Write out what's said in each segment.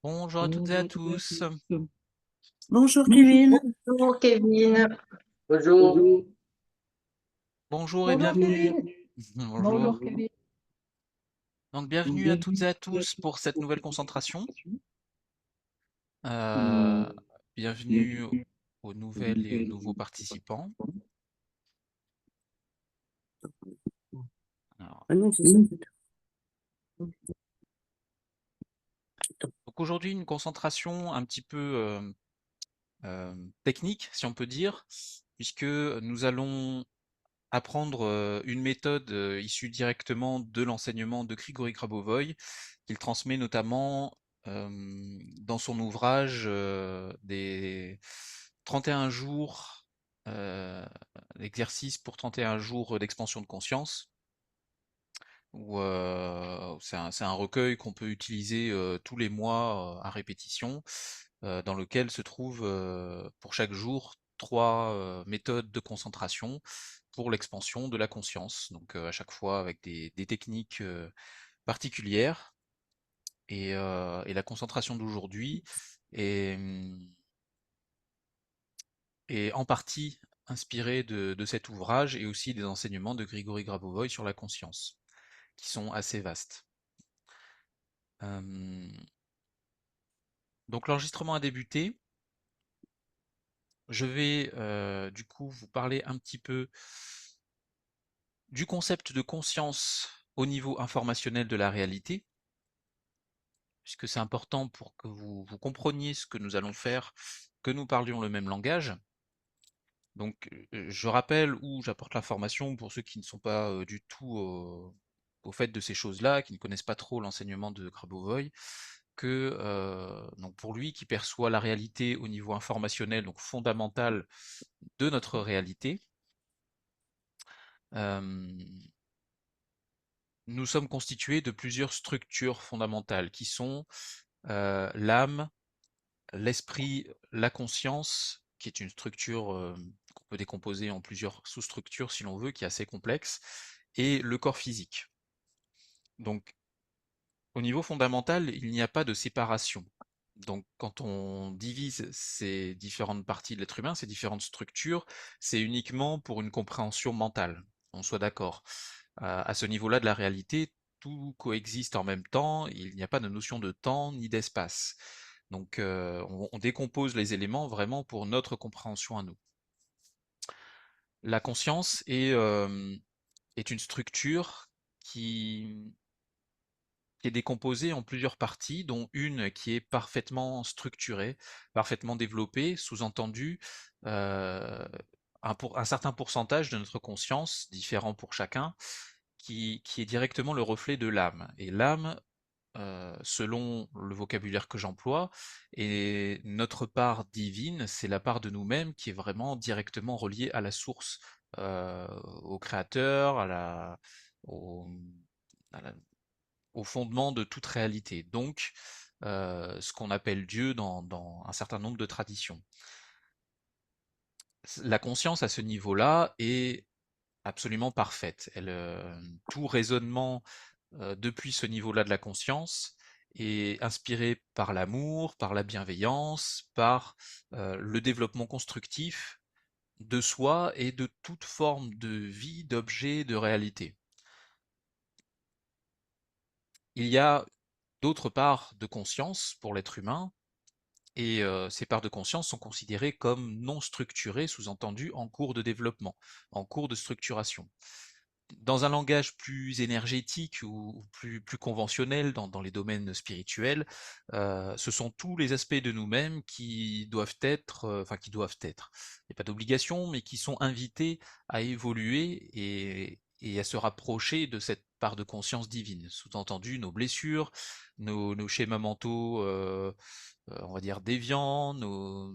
Bonjour à toutes et à tous. Bonjour Kevin. Bonjour Kevin. Bonjour. Bonjour et Bonjour bienvenue. Kevin. Bonjour. Bonjour Kevin. Donc bienvenue à toutes et à tous pour cette nouvelle concentration. Euh, Bienvenue aux nouvelles et aux nouveaux participants. Alors, Ah non, c'est ça. donc aujourd'hui une concentration un petit peu technique, si on peut dire, puisque nous allons apprendre une méthode issue directement de l'enseignement de Grigori Grabovoï, qu'il transmet notamment dans son ouvrage des 31 jours, l'exercice pour 31 jours d'expansion de conscience, où c'est un recueil qu'on peut utiliser tous les mois à répétition, dans lequel se trouvent pour chaque jour 3 méthodes de concentration pour l'expansion de la conscience. Donc à chaque fois avec des techniques particulières. Et la concentration d'aujourd'hui est, est en partie inspirée de cet ouvrage et aussi des enseignements de Grigori Grabovoï sur la conscience, qui sont assez vastes. Donc l'enregistrement a débuté. Je vais du coup vous parler un petit peu du concept de conscience au niveau informationnel de la réalité, puisque c'est important pour que vous compreniez ce que nous allons faire, que nous parlions le même langage. Donc je rappelle ou j'apporte l'information pour ceux qui ne sont pas du tout au fait de ces choses-là, qui ne connaissent pas trop l'enseignement de Grabovoï, que donc pour lui qui perçoit la réalité au niveau informationnel, donc fondamental de notre réalité, nous sommes constitués de plusieurs structures fondamentales qui sont l'âme, l'esprit, la conscience, qui est une structure qu'on peut décomposer en plusieurs sous-structures si l'on veut, qui est assez complexe, et le corps physique. Donc, au niveau fondamental, il n'y a pas de séparation. Donc, quand on divise ces différentes parties de l'être humain, ces différentes structures, c'est uniquement pour une compréhension mentale. On soit d'accord. À ce niveau-là de la réalité, tout coexiste en même temps, il n'y a pas de notion de temps ni d'espace. Donc on décompose les éléments vraiment pour notre compréhension à nous. La conscience est une structure qui, qui est décomposée en plusieurs parties, dont une qui est parfaitement structurée, parfaitement développée, sous-entendu un certain pourcentage de notre conscience, différent pour chacun, qui est directement le reflet de l'âme. Et l'âme, selon le vocabulaire que j'emploie, est notre part divine, c'est la part de nous-mêmes qui est vraiment directement reliée à la source, au créateur, au, à la- au fondement de toute réalité. Donc, ce qu'on appelle Dieu dans un certain nombre de traditions. La conscience à ce niveau-là est absolument parfaite. Tout raisonnement depuis ce niveau-là de la conscience est inspiré par l'amour, par la bienveillance, par le développement constructif de soi et de toute forme de vie, d'objet, de réalité. Il y a d'autres parts de conscience pour l'être humain, et ces parts de conscience sont considérées comme non structurées, sous-entendu en cours de développement, en cours de structuration. Dans un langage plus énergétique ou plus conventionnel dans les domaines spirituels, ce sont tous les aspects de nous-mêmes qui doivent être, il n'y a pas d'obligation, mais qui sont invités à évoluer et à se rapprocher de cette part de conscience divine. Sous-entendu, nos blessures, nos schémas mentaux, on va dire déviants, nos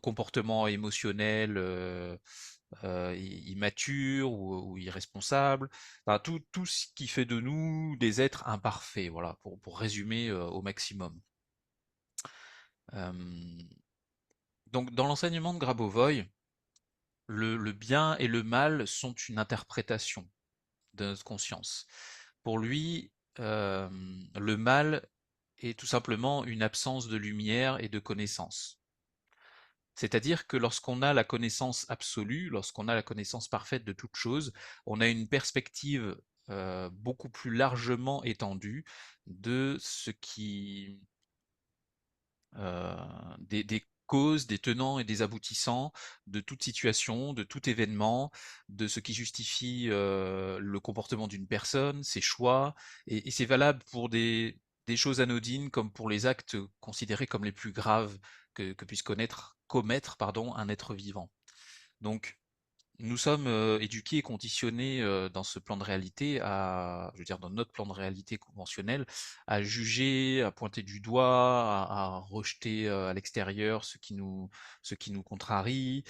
comportements émotionnels immatures ou irresponsables, enfin, tout ce qui fait de nous des êtres imparfaits, voilà, pour résumer au maximum. Euh, donc dans l'enseignement de Grabovoï, le bien et le mal sont une interprétation de notre conscience. Pour lui, le mal est tout simplement une absence de lumière et de connaissance. C'est-à-dire que lorsqu'on a la connaissance absolue, lorsqu'on a la connaissance parfaite de toute chose, on a une perspective beaucoup plus largement étendue de ce qui des causes, des tenants et des aboutissants de toute situation, de tout événement, de ce qui justifie le comportement d'une personne, ses choix, et c'est valable pour des choses anodines comme pour les actes considérés comme les plus graves que puisse commettre pardon, un être vivant. Donc, nous sommes éduqués et conditionnés dans ce plan de réalité je veux dire, dans notre plan de réalité conventionnel, à juger, à pointer du doigt, à rejeter à l'extérieur ce qui nous contrarie.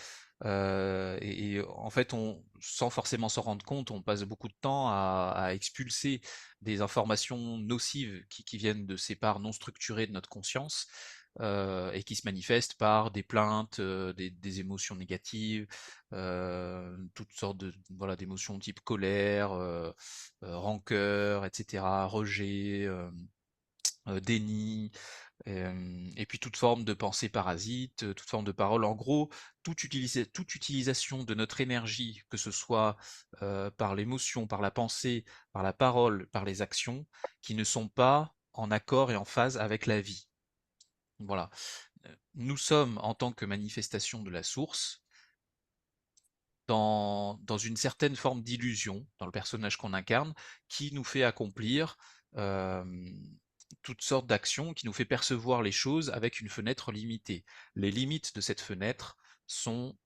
Et en fait, sans forcément s'en rendre compte, on passe beaucoup de temps à expulser des informations nocives qui viennent de ces parts non structurées de notre conscience. Et qui se manifestent par des plaintes, des émotions négatives, toutes sortes de voilà d'émotions type colère, rancœur, etc., rejet, déni, et puis toute forme de pensée parasite, toute forme de parole. En gros, toute utilisation de notre énergie, que ce soit par l'émotion, par la pensée, par la parole, par les actions, qui ne sont pas en accord et en phase avec la vie. Voilà. Nous sommes, en tant que manifestation de la source, dans une certaine forme d'illusion, dans le personnage qu'on incarne, qui nous fait accomplir toutes sortes d'actions, qui nous fait percevoir les choses avec une fenêtre limitée. Les limites de cette fenêtre sont,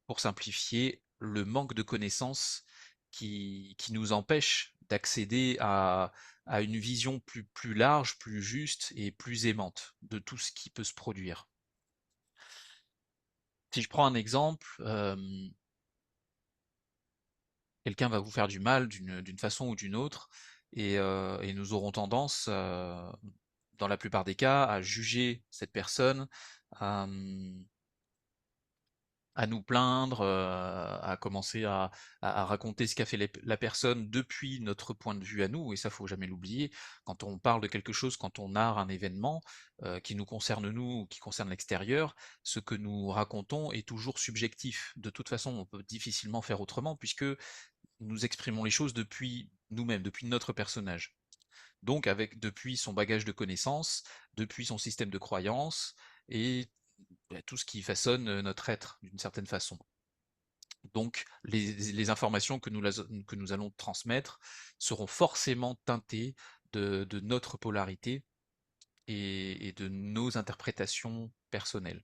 pour simplifier, le manque de connaissances qui nous empêche d'accéder à une vision plus large, plus juste et plus aimante de tout ce qui peut se produire. Si je prends un exemple, quelqu'un va vous faire du mal d'une façon ou d'une autre, et nous aurons tendance, dans la plupart des cas, à juger cette personne, à, à nous plaindre, à commencer à raconter ce qu'a fait la personne depuis notre point de vue à nous, et ça faut jamais l'oublier. Quand on parle de quelque chose, quand on narre un événement qui nous concerne nous ou qui concerne l'extérieur, ce que nous racontons est toujours subjectif. De toute façon, on peut difficilement faire autrement puisque nous exprimons les choses depuis nous-mêmes, depuis notre personnage. Donc depuis son bagage de connaissances, depuis son système de croyances, et tout ce qui façonne notre être d'une certaine façon. Donc les informations que nous allons transmettre seront forcément teintées de notre polarité et de nos interprétations personnelles.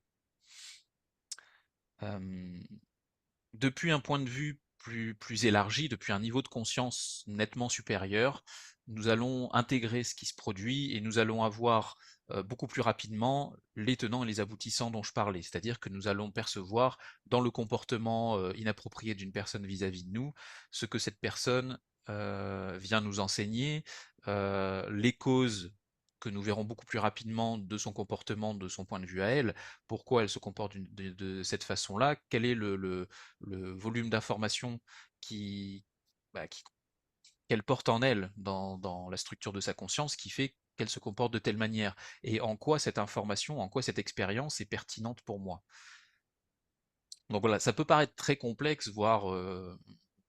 Depuis un point de vue plus élargi, depuis un niveau de conscience nettement supérieur, nous allons intégrer ce qui se produit et nous allons avoir beaucoup plus rapidement les tenants et les aboutissants dont je parlais. C'est-à-dire que nous allons percevoir dans le comportement inapproprié d'une personne vis-à-vis de nous ce que cette personne vient nous enseigner, les causes que nous verrons beaucoup plus rapidement de son comportement, de son point de vue à elle, pourquoi elle se comporte de cette façon-là, quel est le volume d'informations qui, bah, qui- qu'elle porte en elle dans la structure de sa conscience qui fait qu'elle se comporte de telle manière, et en quoi cette information, en quoi cette expérience est pertinente pour moi. Donc voilà, ça peut paraître très complexe, voire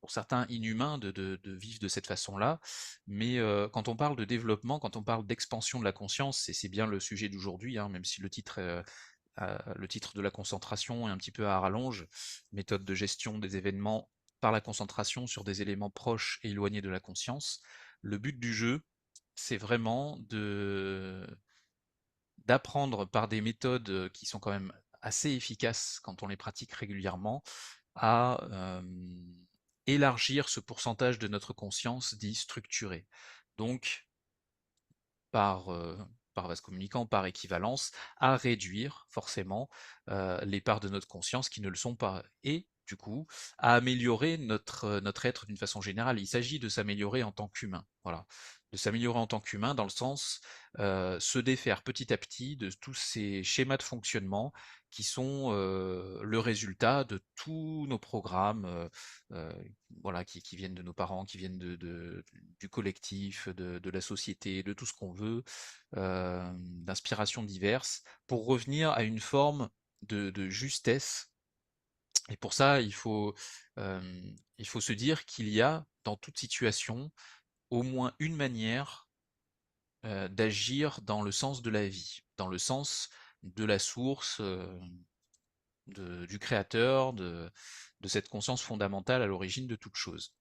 pour certains inhumain de vivre de cette façon-là, mais quand on parle de développement, quand on parle d'expansion de la conscience, et c'est bien le sujet d'aujourd'hui, hein, même si le titre de la concentration est un petit peu à rallonge, méthode de gestion des événements par la concentration sur des éléments proches et éloignés de la conscience. Le but du jeu, c'est vraiment d'apprendre par des méthodes qui sont quand même assez efficaces quand on les pratique régulièrement à élargir ce pourcentage de notre conscience dit structuré. Donc, par, par vase communicant, par équivalence, à réduire forcément les parts de notre conscience qui ne le sont pas. Et du coup, à améliorer notre être d'une façon générale. Il s'agit de s'améliorer en tant qu'humain, voilà. De s'améliorer en tant qu'humain dans le sens, se défaire petit à petit de tous ces schémas de fonctionnement qui sont, le résultat de tous nos programmes, heu, voilà, qui viennent de nos parents, qui viennent du collectif, de la société, de tout ce qu'on veut, d'inspirations diverses, pour revenir à une forme de justesse. Et pour ça, il faut se dire qu'il y a, dans toute situation, au moins une manière, d'agir dans le sens de la vie, dans le sens de la source, du créateur, de cette conscience fondamentale à l'origine de toute chose.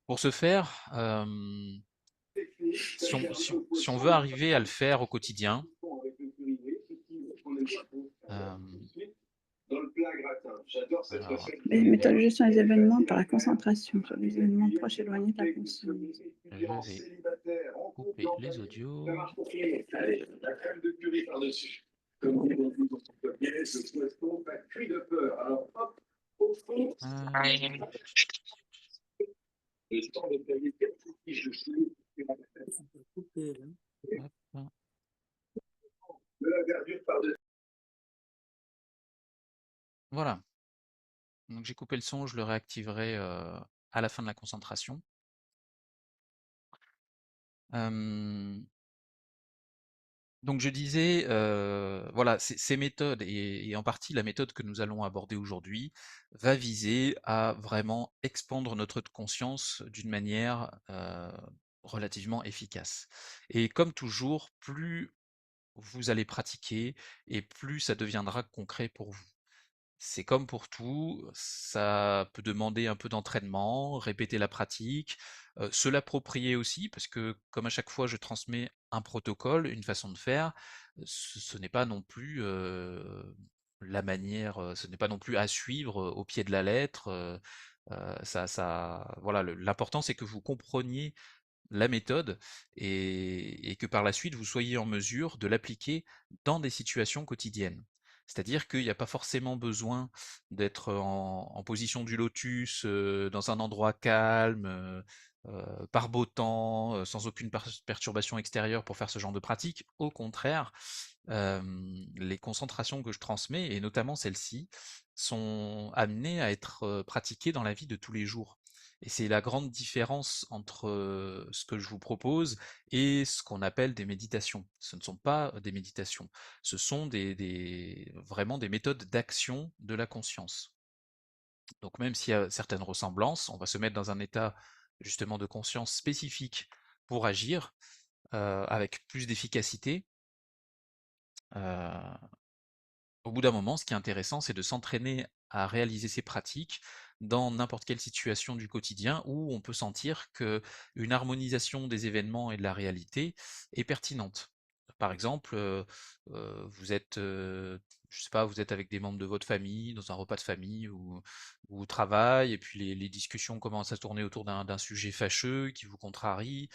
Pour ce faire, si on veut arriver à le faire au quotidien, alors, Les méthodes de gestion des événements par la concentration sur les événements proches éloignés de la conscience. je vais couper les audios. Hop. Voilà. Donc j'ai coupé le son, je le réactiverai à la fin de la concentration. Donc je disais, voilà, ces méthodes, et en partie la méthode que nous allons aborder aujourd'hui, va viser à vraiment expandre notre conscience d'une manière relativement efficace. Et comme toujours, plus vous allez pratiquer, et plus ça deviendra concret pour vous. C'est comme pour tout, ça peut demander un peu d'entraînement, répéter la pratique, se l'approprier aussi, parce que comme à chaque fois je transmets un protocole, une façon de faire, ce n'est pas non plus la manière, ce n'est pas non plus à suivre au pied de la lettre. Voilà, l'important c'est que vous compreniez la méthode, et que par la suite vous soyez en mesure de l'appliquer dans des situations quotidiennes. C'est-à-dire qu'il n'y a pas forcément besoin d'être en position du lotus, dans un endroit calme, par beau temps, sans aucune perturbation extérieure pour faire ce genre de pratique. Au contraire, les concentrations que je transmets, et notamment celles-ci, sont amenées à être pratiquées dans la vie de tous les jours. Et c'est la grande différence entre ce que je vous propose et ce qu'on appelle des méditations. Ce ne sont pas des méditations, ce sont vraiment des méthodes d'action de la conscience. Donc même s'il y a certaines ressemblances, on va se mettre dans un état justement de conscience spécifique pour agir avec plus d'efficacité. Au bout d'un moment, ce qui est intéressant, c'est de s'entraîner à réaliser ces pratiques dans n'importe quelle situation du quotidien où on peut sentir qu'une harmonisation des événements et de la réalité est pertinente. Par exemple, je sais pas, vous êtes avec des membres de votre famille, dans un repas de famille ou au travail, et puis les discussions commencent à tourner autour d'un sujet fâcheux qui vous contrarie.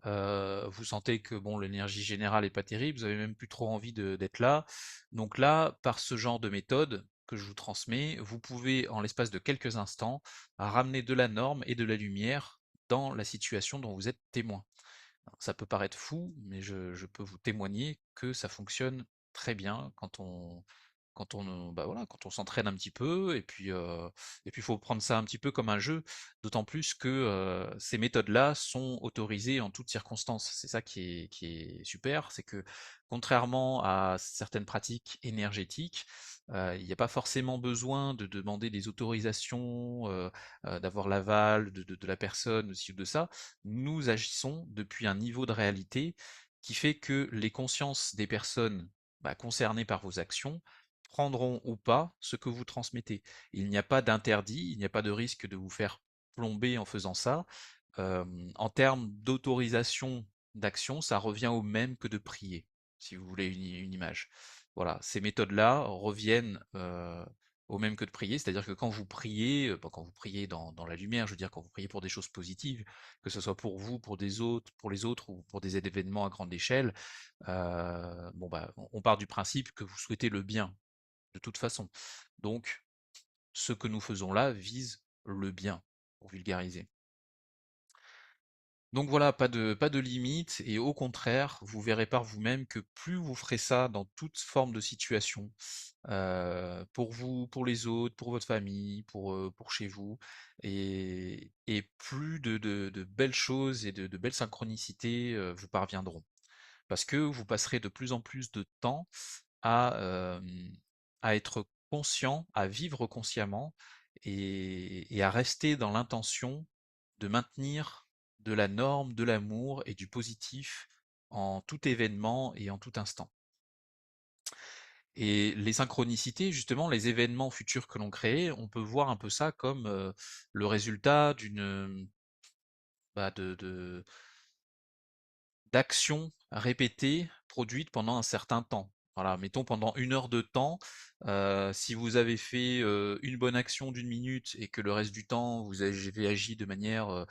Vous sentez que bon, l'énergie générale est pas terrible, vous avez même plus trop envie d'être là. Donc là, par ce genre de méthode que je vous transmets, vous pouvez, en l'espace de quelques instants, ramener de la norme et de la lumière dans la situation dont vous êtes témoin. Alors, ça peut paraître fou, mais je peux vous témoigner que ça fonctionne très bien voilà, quand on s'entraîne un petit peu, et puis il faut prendre ça un petit peu comme un jeu, d'autant plus que ces méthodes-là sont autorisées en toutes circonstances. C'est ça qui est super, c'est que contrairement à certaines pratiques énergétiques, il n'y a pas forcément besoin de demander des autorisations, d'avoir l'aval de la personne, de ci ou de ça. Nous agissons depuis un niveau de réalité qui fait que les consciences des personnes concernées par vos actions prendront ou pas ce que vous transmettez. Il n'y a pas d'interdit, il n'y a pas de risque de vous faire plomber en faisant ça. En termes d'autorisation d'action, ça revient au même que de prier, si vous voulez une image. Voilà, ces méthodes-là reviennent au même que de prier, c'est-à-dire que quand vous priez, quand vous priez dans la lumière, je veux dire quand vous priez pour des choses positives, que ce soit pour vous, pour les autres ou pour des événements à grande échelle, on part du principe que vous souhaitez le bien de toute façon. Donc, ce que nous faisons là vise le bien, pour vulgariser. Donc voilà, pas de limite, et au contraire, vous verrez par vous-même que plus vous ferez ça dans toute forme de situation, pour vous, pour les autres, pour votre famille, pour chez vous, et plus de belles choses et de belles synchronicités, vous parviendront. Parce que vous passerez de plus en plus de temps à, à être conscient, à vivre consciemment, et à rester dans l'intention de maintenir de la norme, de l'amour et du positif en tout événement et en tout instant. Et les synchronicités, justement, les événements futurs que l'on crée, on peut voir un peu ça comme le résultat de d'actions répétées produites pendant un certain temps. Voilà, mettons pendant 1 heure de temps, si vous avez fait, une bonne action d'1 minute et que le reste du temps vous avez agi de manière,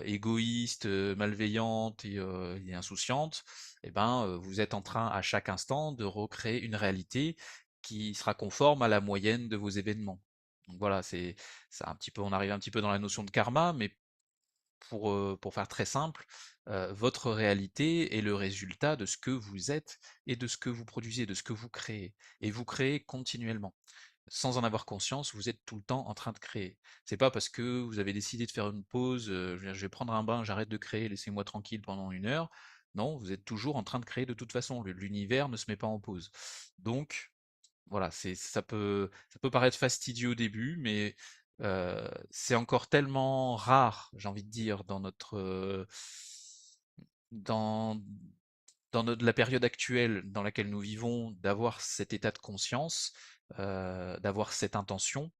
égoïste, malveillante et insouciante, et ben, vous êtes en train à chaque instant de recréer une réalité qui sera conforme à la moyenne de vos événements. Donc voilà, c'est un petit peu, on arrive un petit peu dans la notion de karma, mais pour faire très simple, votre réalité est le résultat de ce que vous êtes et de ce que vous produisez, de ce que vous créez. Et vous créez continuellement. Sans en avoir conscience, vous êtes tout le temps en train de créer. C'est pas parce que vous avez décidé de faire une pause, je veux dire, je vais prendre un bain, j'arrête de créer, laissez-moi tranquille pendant 1 heure. Non, vous êtes toujours en train de créer de toute façon. L'univers ne se met pas en pause. Donc, voilà, ça peut paraître fastidieux au début, mais c'est encore tellement rare, j'ai envie de dire, dans la période actuelle dans laquelle nous vivons, d'avoir cet état de conscience, d'avoir cette intention,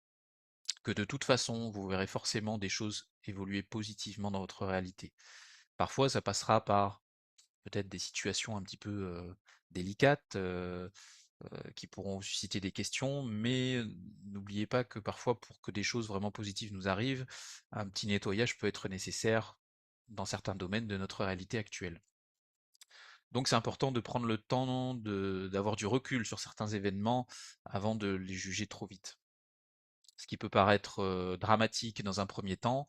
que de toute façon, vous verrez forcément des choses évoluer positivement dans votre réalité. Parfois, ça passera par peut-être des situations un petit peu, délicates, qui pourront susciter des questions, mais n'oubliez pas que parfois, pour que des choses vraiment positives nous arrivent, un petit nettoyage peut être nécessaire dans certains domaines de notre réalité actuelle. Donc c'est important de prendre le temps d'avoir du recul sur certains événements avant de les juger trop vite. Ce qui peut paraître dramatique dans un premier temps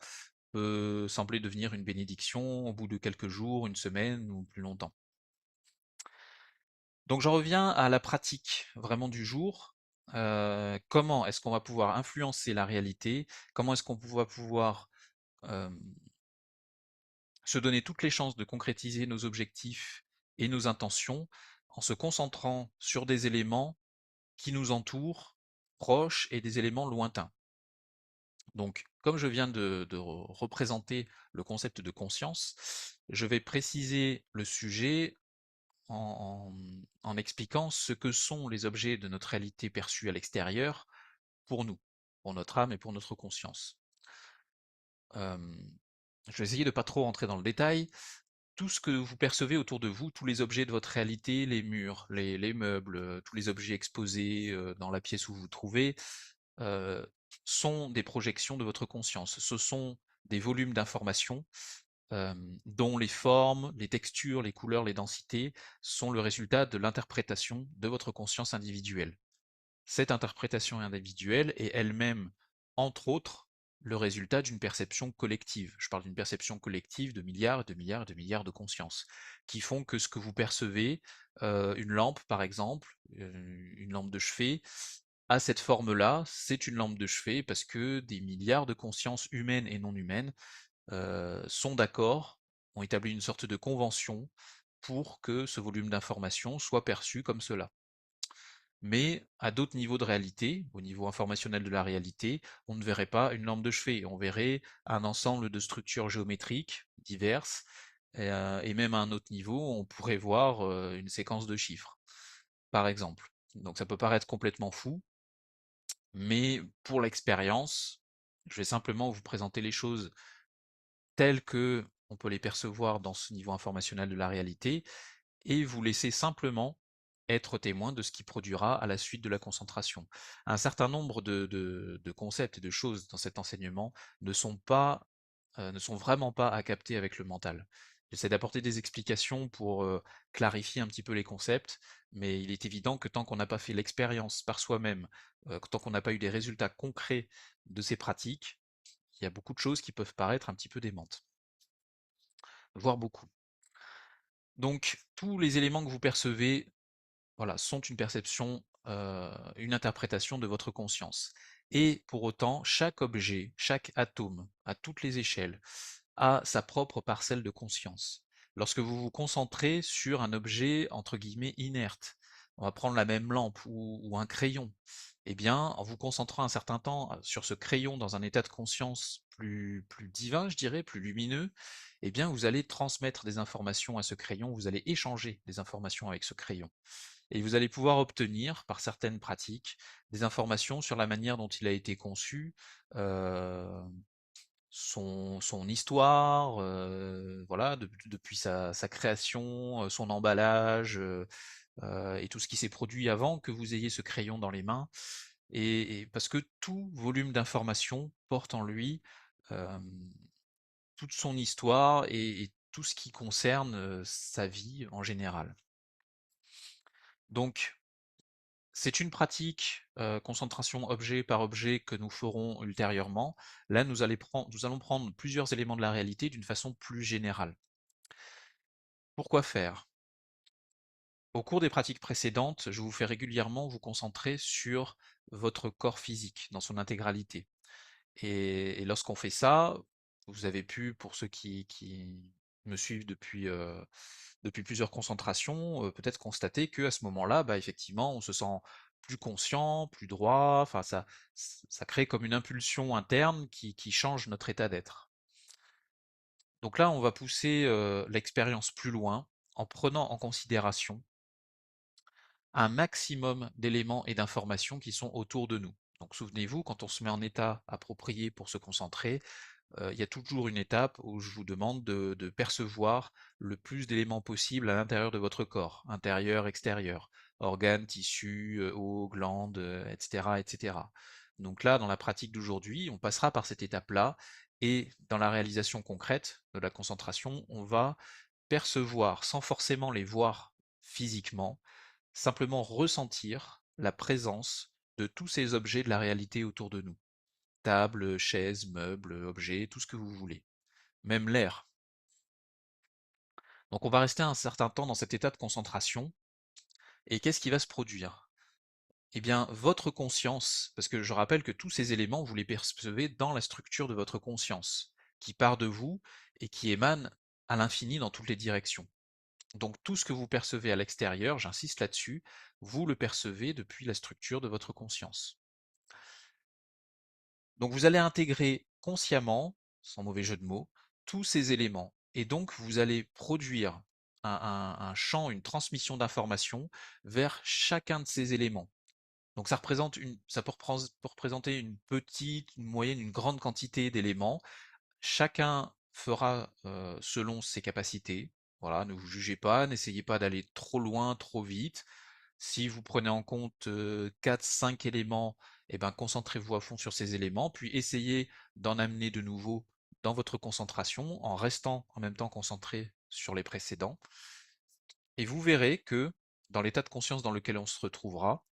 peut sembler devenir une bénédiction au bout de quelques jours, une semaine ou plus longtemps. Donc j'en reviens à la pratique vraiment du jour. Comment est-ce qu'on va pouvoir influencer la réalité? Comment est-ce qu'on va pouvoir hem, se donner toutes les chances de concrétiser nos objectifs et nos intentions en se concentrant sur des éléments qui nous entourent, proches, et des éléments lointains? Donc, comme je viens de représenter le concept de conscience, je vais préciser le sujet en expliquant ce que sont les objets de notre réalité perçue à l'extérieur pour nous, pour notre âme et pour notre conscience. Je vais essayer de pas trop rentrer dans le détail. Tout ce que vous percevez autour de vous, tous les objets de votre réalité, les murs, les meubles, tous les objets exposés dans la pièce où vous vous trouvez, euh, sont des projections de votre conscience. Ce sont des volumes d'informations dont les formes, les textures, les couleurs, les densités sont le résultat de l'interprétation de votre conscience individuelle. Cette interprétation individuelle est elle-même, entre autres, le résultat d'une perception collective. Je parle d'une perception collective de milliards et de milliards et de milliards de consciences, qui font que ce que vous percevez, une lampe par exemple, une lampe de chevet, a cette forme-là, c'est une lampe de chevet parce que des milliards de consciences humaines et non humaines sont d'accord, ont établi une sorte de convention pour que ce volume d'informations soit perçu comme cela. Mais à d'autres niveaux de réalité, au niveau informationnel de la réalité, on ne verrait pas une lampe de chevet, on verrait un ensemble de structures géométriques diverses, et même à un autre niveau, on pourrait voir une séquence de chiffres, par exemple. Donc ça peut paraître complètement fou, mais pour l'expérience, je vais simplement vous présenter les choses telles que on peut les percevoir dans ce niveau informationnel de la réalité, et vous laisser simplement être témoin de ce qui produira à la suite de la concentration. Un certain nombre de concepts et de choses dans cet enseignement ne sont vraiment pas à capter avec le mental. J'essaie d'apporter des explications pour clarifier un petit peu les concepts, mais il est évident que tant qu'on n'a pas fait l'expérience par soi-même, tant qu'on n'a pas eu des résultats concrets de ces pratiques, il y a beaucoup de choses qui peuvent paraître un petit peu démentes, voire beaucoup. Donc tous les éléments que vous percevez, voilà, sont une perception, une interprétation de votre conscience. Et pour autant, chaque objet, chaque atome, à toutes les échelles, a sa propre parcelle de conscience. Lorsque vous vous concentrez sur un objet entre guillemets inerte, on va prendre la même lampe ou un crayon, eh bien, en vous concentrant un certain temps sur ce crayon dans un état de conscience plus divin, je dirais, plus lumineux, eh bien, vous allez transmettre des informations à ce crayon, vous allez échanger des informations avec ce crayon. Et vous allez pouvoir obtenir, par certaines pratiques, des informations sur la manière dont il a été conçu, euh, son histoire, voilà, depuis sa création, son emballage, et tout ce qui s'est produit avant que vous ayez ce crayon dans les mains. Et parce que tout volume d'information porte en lui euh, toute son histoire et tout ce qui concerne sa vie en général. Donc, c'est une pratique, concentration objet par objet que nous ferons ultérieurement. Là, nous allons prendre plusieurs éléments de la réalité d'une façon plus générale. Pourquoi faire? Au cours des pratiques précédentes, je vous fais régulièrement vous concentrer sur votre corps physique dans son intégralité. Et lorsqu'on fait ça, vous avez pu, pour ceux qui me suivent depuis plusieurs concentrations, peut-être constater que à ce moment-là, bah, effectivement, on se sent plus conscient, plus droit, enfin ça crée comme une impulsion interne qui change notre état d'être. Donc là, on va pousser l'expérience plus loin en prenant en considération un maximum d'éléments et d'informations qui sont autour de nous. Donc souvenez-vous, quand on se met en état approprié pour se concentrer, il y a toujours une étape où je vous demande de percevoir le plus d'éléments possible à l'intérieur de votre corps, intérieur, extérieur, organes, tissus, os, glandes, etc., etc. Donc là, dans la pratique d'aujourd'hui, on passera par cette étape-là, et dans la réalisation concrète de la concentration, on va percevoir, sans forcément les voir physiquement, simplement ressentir la présence de tous ces objets de la réalité autour de nous. Table, chaises, meubles, objets, tout ce que vous voulez. Même l'air. Donc on va rester un certain temps dans cet état de concentration. Et qu'est-ce qui va se produire? Eh bien, votre conscience, parce que je rappelle que tous ces éléments, vous les percevez dans la structure de votre conscience, qui part de vous et qui émane à l'infini dans toutes les directions. Donc tout ce que vous percevez à l'extérieur, j'insiste là-dessus, vous le percevez depuis la structure de votre conscience. Donc vous allez intégrer consciemment, sans mauvais jeu de mots, tous ces éléments. Et donc vous allez produire un champ, une transmission d'informations vers chacun de ces éléments. Donc ça peut représenter une petite, une moyenne, une grande quantité d'éléments. Chacun fera selon ses capacités. Voilà, ne vous jugez pas, n'essayez pas d'aller trop loin, trop vite. Si vous prenez en compte 4-5 éléments, eh ben, concentrez-vous à fond sur ces éléments, puis essayez d'en amener de nouveaux dans votre concentration, en restant en même temps concentré sur les précédents. Et vous verrez que, dans l'état de conscience dans lequel on se retrouvera,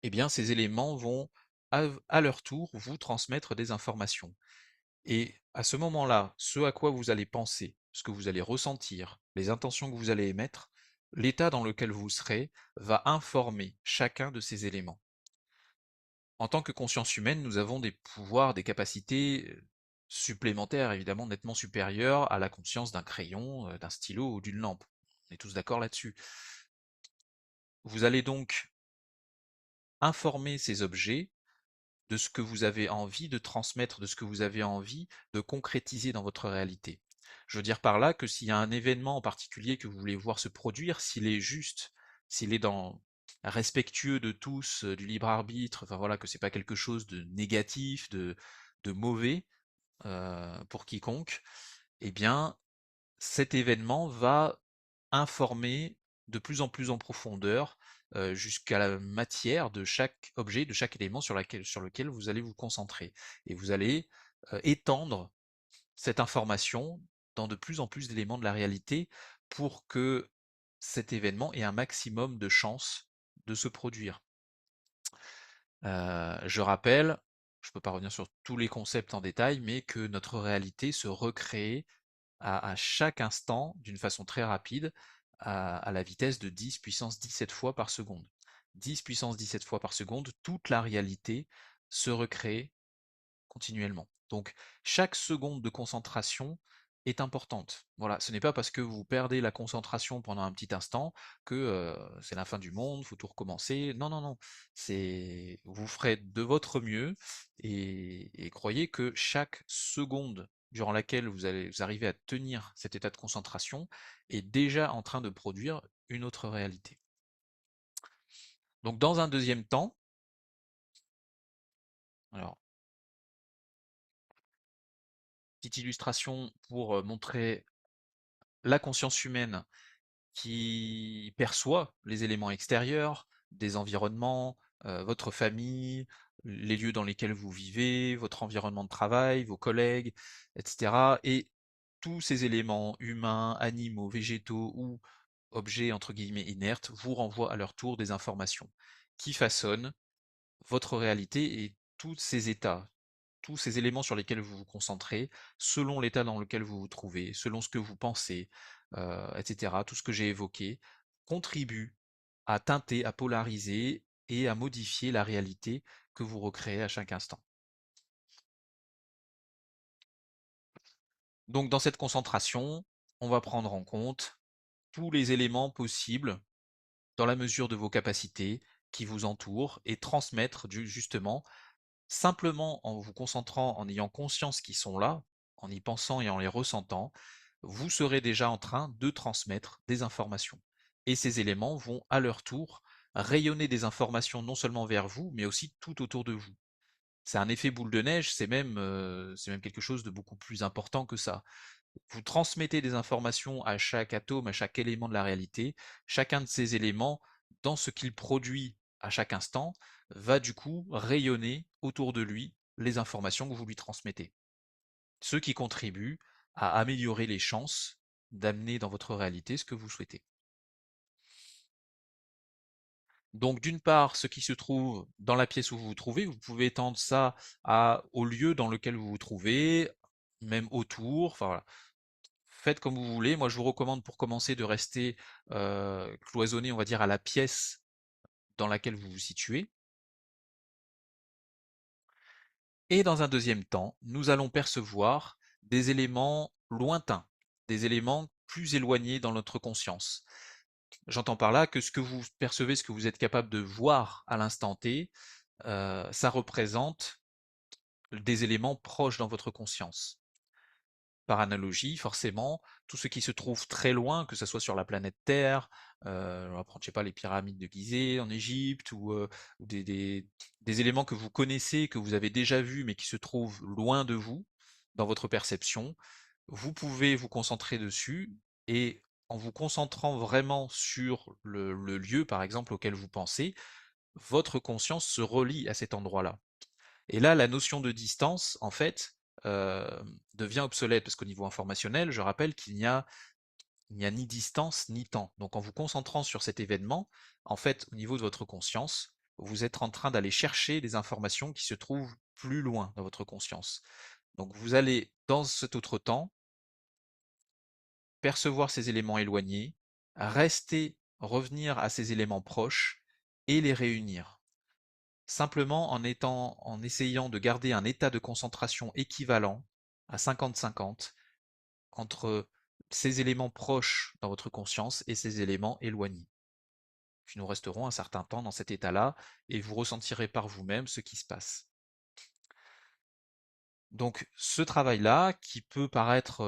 eh bien, ces éléments vont à leur tour vous transmettre des informations. Et à ce moment-là, ce à quoi vous allez penser, ce que vous allez ressentir, les intentions que vous allez émettre, l'état dans lequel vous serez va informer chacun de ces éléments. En tant que conscience humaine, nous avons des pouvoirs, des capacités supplémentaires, évidemment nettement supérieures à la conscience d'un crayon, d'un stylo ou d'une lampe. On est tous d'accord là-dessus. Vous allez donc informer ces objets de ce que vous avez envie de transmettre, de ce que vous avez envie de concrétiser dans votre réalité. Je veux dire par là que s'il y a un événement en particulier que vous voulez voir se produire, s'il est juste, s'il est respectueux de tous, du libre arbitre, enfin voilà, que c'est pas quelque chose de négatif, de mauvais pour quiconque, eh bien cet événement va informer de plus en plus en profondeur jusqu'à la matière de chaque objet, de chaque élément sur lequel vous allez vous concentrer. Et vous allez étendre cette information dans de plus en plus d'éléments de la réalité pour que cet événement ait un maximum de chances de se produire. Je rappelle, je ne peux pas revenir sur tous les concepts en détail, mais que notre réalité se recrée à chaque instant d'une façon très rapide à la vitesse de 10 puissance 17 fois par seconde. 10 puissance 17 fois par seconde, toute la réalité se recrée continuellement. Donc chaque seconde de concentration est importante. Voilà, ce n'est pas parce que vous perdez la concentration pendant un petit instant que c'est la fin du monde, faut tout recommencer. Non, non, non. Vous ferez de votre mieux et croyez que chaque seconde durant laquelle vous arriver à tenir cet état de concentration est déjà en train de produire une autre réalité. Donc dans un deuxième temps, alors petite illustration pour montrer la conscience humaine qui perçoit les éléments extérieurs, des environnements, votre famille, les lieux dans lesquels vous vivez, votre environnement de travail, vos collègues, etc. Et tous ces éléments humains, animaux, végétaux ou objets entre guillemets inertes vous renvoient à leur tour des informations qui façonnent votre réalité et tous ces états, tous ces éléments sur lesquels vous vous concentrez, selon l'état dans lequel vous vous trouvez, selon ce que vous pensez, etc., tout ce que j'ai évoqué, contribue à teinter, à polariser et à modifier la réalité que vous recréez à chaque instant. Donc dans cette concentration, on va prendre en compte tous les éléments possibles dans la mesure de vos capacités qui vous entourent et transmettre justement simplement en vous concentrant, en ayant conscience qu'ils sont là, en y pensant et en les ressentant, vous serez déjà en train de transmettre des informations. Et ces éléments vont à leur tour rayonner des informations non seulement vers vous, mais aussi tout autour de vous. C'est un effet boule de neige, c'est même quelque chose de beaucoup plus important que ça. Vous transmettez des informations à chaque atome, à chaque élément de la réalité. Chacun de ces éléments, dans ce qu'il produit à chaque instant, va du coup rayonner autour de lui les informations que vous lui transmettez. Ce qui contribue à améliorer les chances d'amener dans votre réalité ce que vous souhaitez. Donc d'une part, ce qui se trouve dans la pièce où vous vous trouvez, vous pouvez étendre ça au lieu dans lequel vous vous trouvez, même autour, enfin voilà. Faites comme vous voulez. Moi, je vous recommande pour commencer de rester cloisonné, on va dire, à la pièce dans laquelle vous vous situez. Et dans un deuxième temps, nous allons percevoir des éléments lointains, des éléments plus éloignés dans notre conscience. J'entends par là que ce que vous percevez, ce que vous êtes capable de voir à l'instant T, ça représente des éléments proches dans votre conscience. Par analogie, forcément, tout ce qui se trouve très loin, que ce soit sur la planète Terre, on va prendre, je sais pas, les pyramides de Gizeh en Égypte, ou des éléments que vous connaissez, que vous avez déjà vus, mais qui se trouvent loin de vous, dans votre perception, vous pouvez vous concentrer dessus, et en vous concentrant vraiment sur le lieu, par exemple, auquel vous pensez, votre conscience se relie à cet endroit-là. Et là, la notion de distance, en fait, devient obsolète, parce qu'au niveau informationnel, je rappelle qu'il n'y a ni distance ni temps. Donc en vous concentrant sur cet événement, en fait, au niveau de votre conscience, vous êtes en train d'aller chercher des informations qui se trouvent plus loin dans votre conscience. Donc vous allez, dans cet autre temps, percevoir ces éléments éloignés, revenir à ces éléments proches et les réunir. Simplement en essayant de garder un état de concentration équivalent à 50-50 entre ces éléments proches dans votre conscience et ces éléments éloignés. Puis nous resterons un certain temps dans cet état-là et vous ressentirez par vous-même ce qui se passe. Donc ce travail-là, qui peut paraître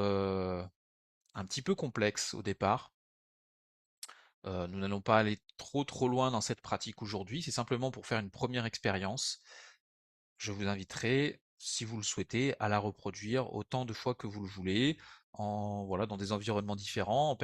un petit peu complexe au départ, nous n'allons pas aller trop loin dans cette pratique aujourd'hui, c'est simplement pour faire une première expérience. Je vous inviterai, si vous le souhaitez, à la reproduire autant de fois que vous le voulez, voilà, dans des environnements différents, en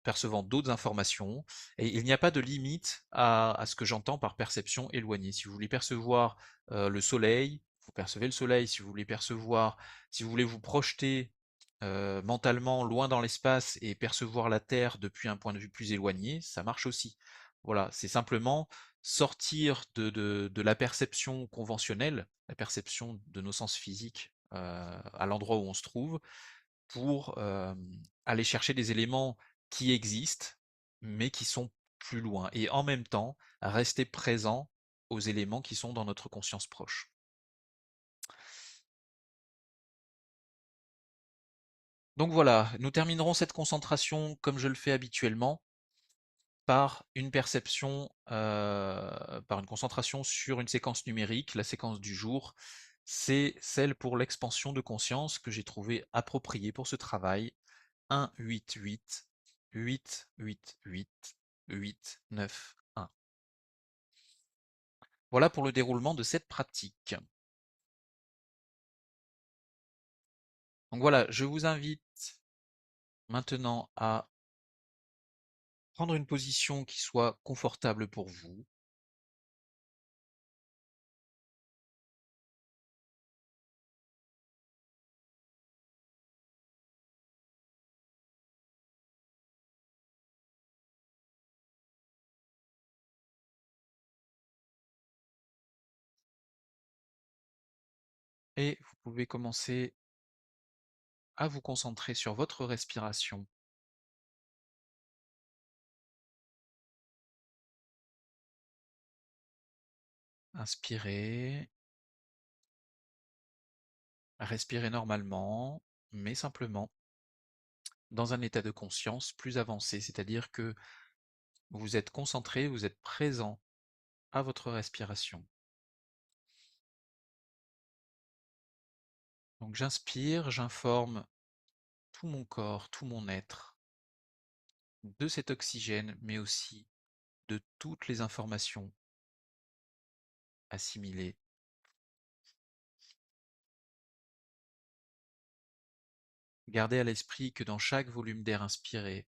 percevant d'autres informations. Et il n'y a pas de limite à ce que j'entends par perception éloignée. Si vous voulez percevoir le soleil, vous percevez le soleil. Si vous voulez vous projeter mentalement loin dans l'espace et percevoir la Terre depuis un point de vue plus éloigné, ça marche aussi. Voilà, c'est simplement sortir de la perception conventionnelle, la perception de nos sens physiques à l'endroit où on se trouve, pour aller chercher des éléments qui existent, mais qui sont plus loin, et en même temps rester présent aux éléments qui sont dans notre conscience proche. Donc voilà, nous terminerons cette concentration comme je le fais habituellement, par une perception, par une concentration sur une séquence numérique, la séquence du jour. C'est celle pour l'expansion de conscience que j'ai trouvée appropriée pour ce travail. 1, 8, 8, 8, 8, 8, 8, 9, 1. Voilà pour le déroulement de cette pratique. Donc voilà, je vous invite maintenant à prendre une position qui soit confortable pour vous. Et vous pouvez commencer à vous concentrer sur votre respiration. Inspirez, respirez normalement, mais simplement dans un état de conscience plus avancé, c'est-à-dire que vous êtes concentré, vous êtes présent à votre respiration. Donc j'inspire, j'informe tout mon corps, tout mon être de cet oxygène, mais aussi de toutes les informations assimilées. Gardez à l'esprit que dans chaque volume d'air inspiré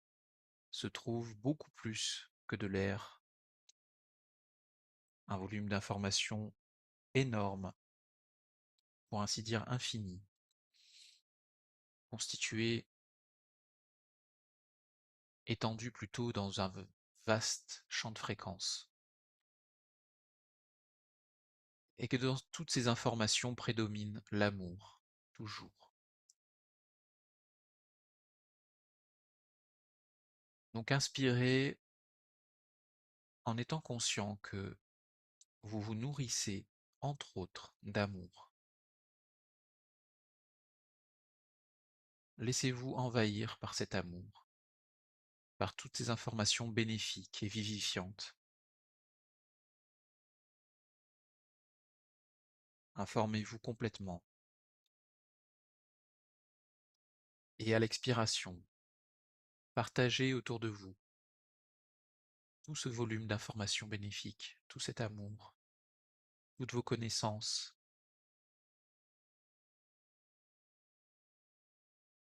se trouve beaucoup plus que de l'air, un volume d'informations énorme, pour ainsi dire infini, constitué, étendu plutôt dans un vaste champ de fréquences. Et que dans toutes ces informations prédomine l'amour, toujours. Donc inspirez en étant conscient que vous vous nourrissez, entre autres, d'amour. Laissez-vous envahir par cet amour, par toutes ces informations bénéfiques et vivifiantes. Informez-vous complètement. Et à l'expiration, partagez autour de vous tout ce volume d'informations bénéfiques, tout cet amour, toutes vos connaissances.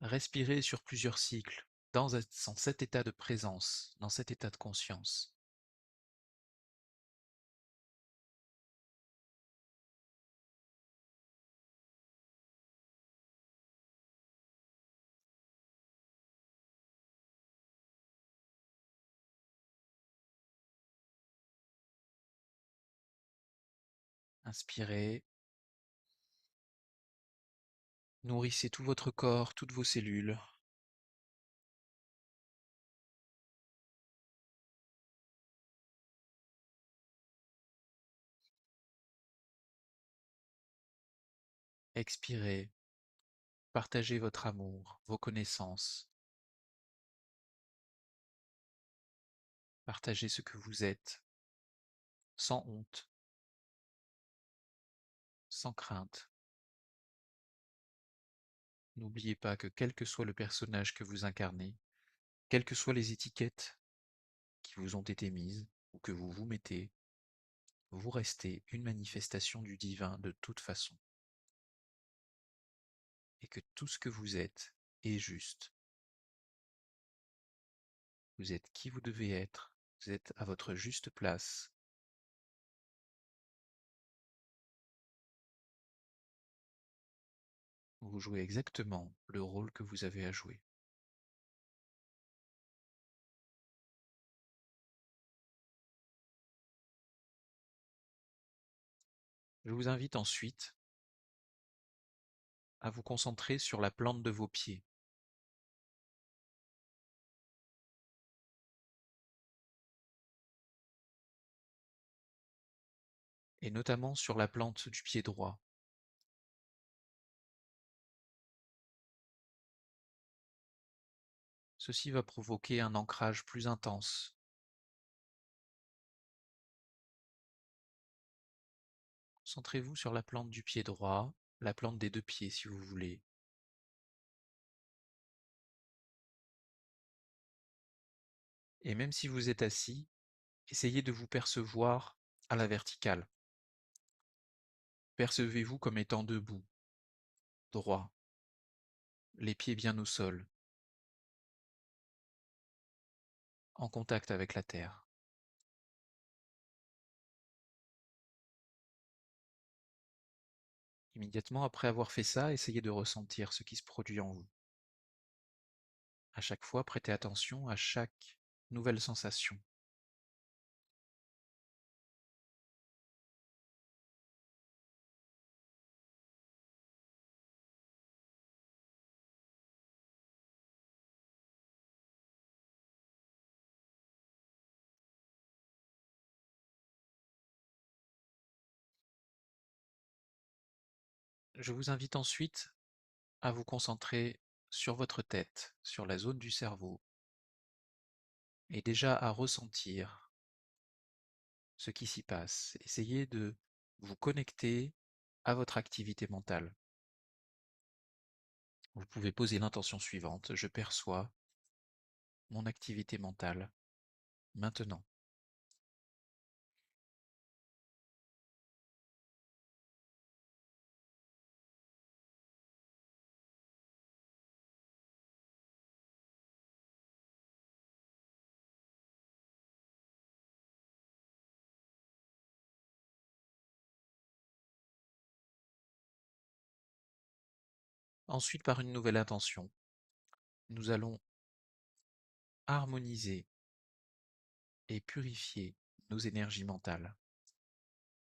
Respirez sur plusieurs cycles dans cet état de présence, dans cet état de conscience. Inspirez. Nourrissez tout votre corps, toutes vos cellules. Expirez. Partagez votre amour, vos connaissances. Partagez ce que vous êtes, sans honte, sans crainte. N'oubliez pas que quel que soit le personnage que vous incarnez, quelles que soient les étiquettes qui vous ont été mises ou que vous vous mettez, vous restez une manifestation du divin de toute façon. Et que tout ce que vous êtes est juste. Vous êtes qui vous devez être, vous êtes à votre juste place. Vous jouez exactement le rôle que vous avez à jouer. Je vous invite ensuite à vous concentrer sur la plante de vos pieds. Et notamment sur la plante du pied droit. Ceci va provoquer un ancrage plus intense. Concentrez-vous sur la plante du pied droit, la plante des deux pieds si vous voulez. Et même si vous êtes assis, essayez de vous percevoir à la verticale. Percevez-vous comme étant debout, droit, les pieds bien au sol, en contact avec la terre. Immédiatement après avoir fait ça, essayez de ressentir ce qui se produit en vous. À chaque fois, prêtez attention à chaque nouvelle sensation. Je vous invite ensuite à vous concentrer sur votre tête, sur la zone du cerveau, et déjà à ressentir ce qui s'y passe. Essayez de vous connecter à votre activité mentale. Vous pouvez poser l'intention suivante: je perçois mon activité mentale maintenant. Ensuite, par une nouvelle intention, nous allons harmoniser et purifier nos énergies mentales.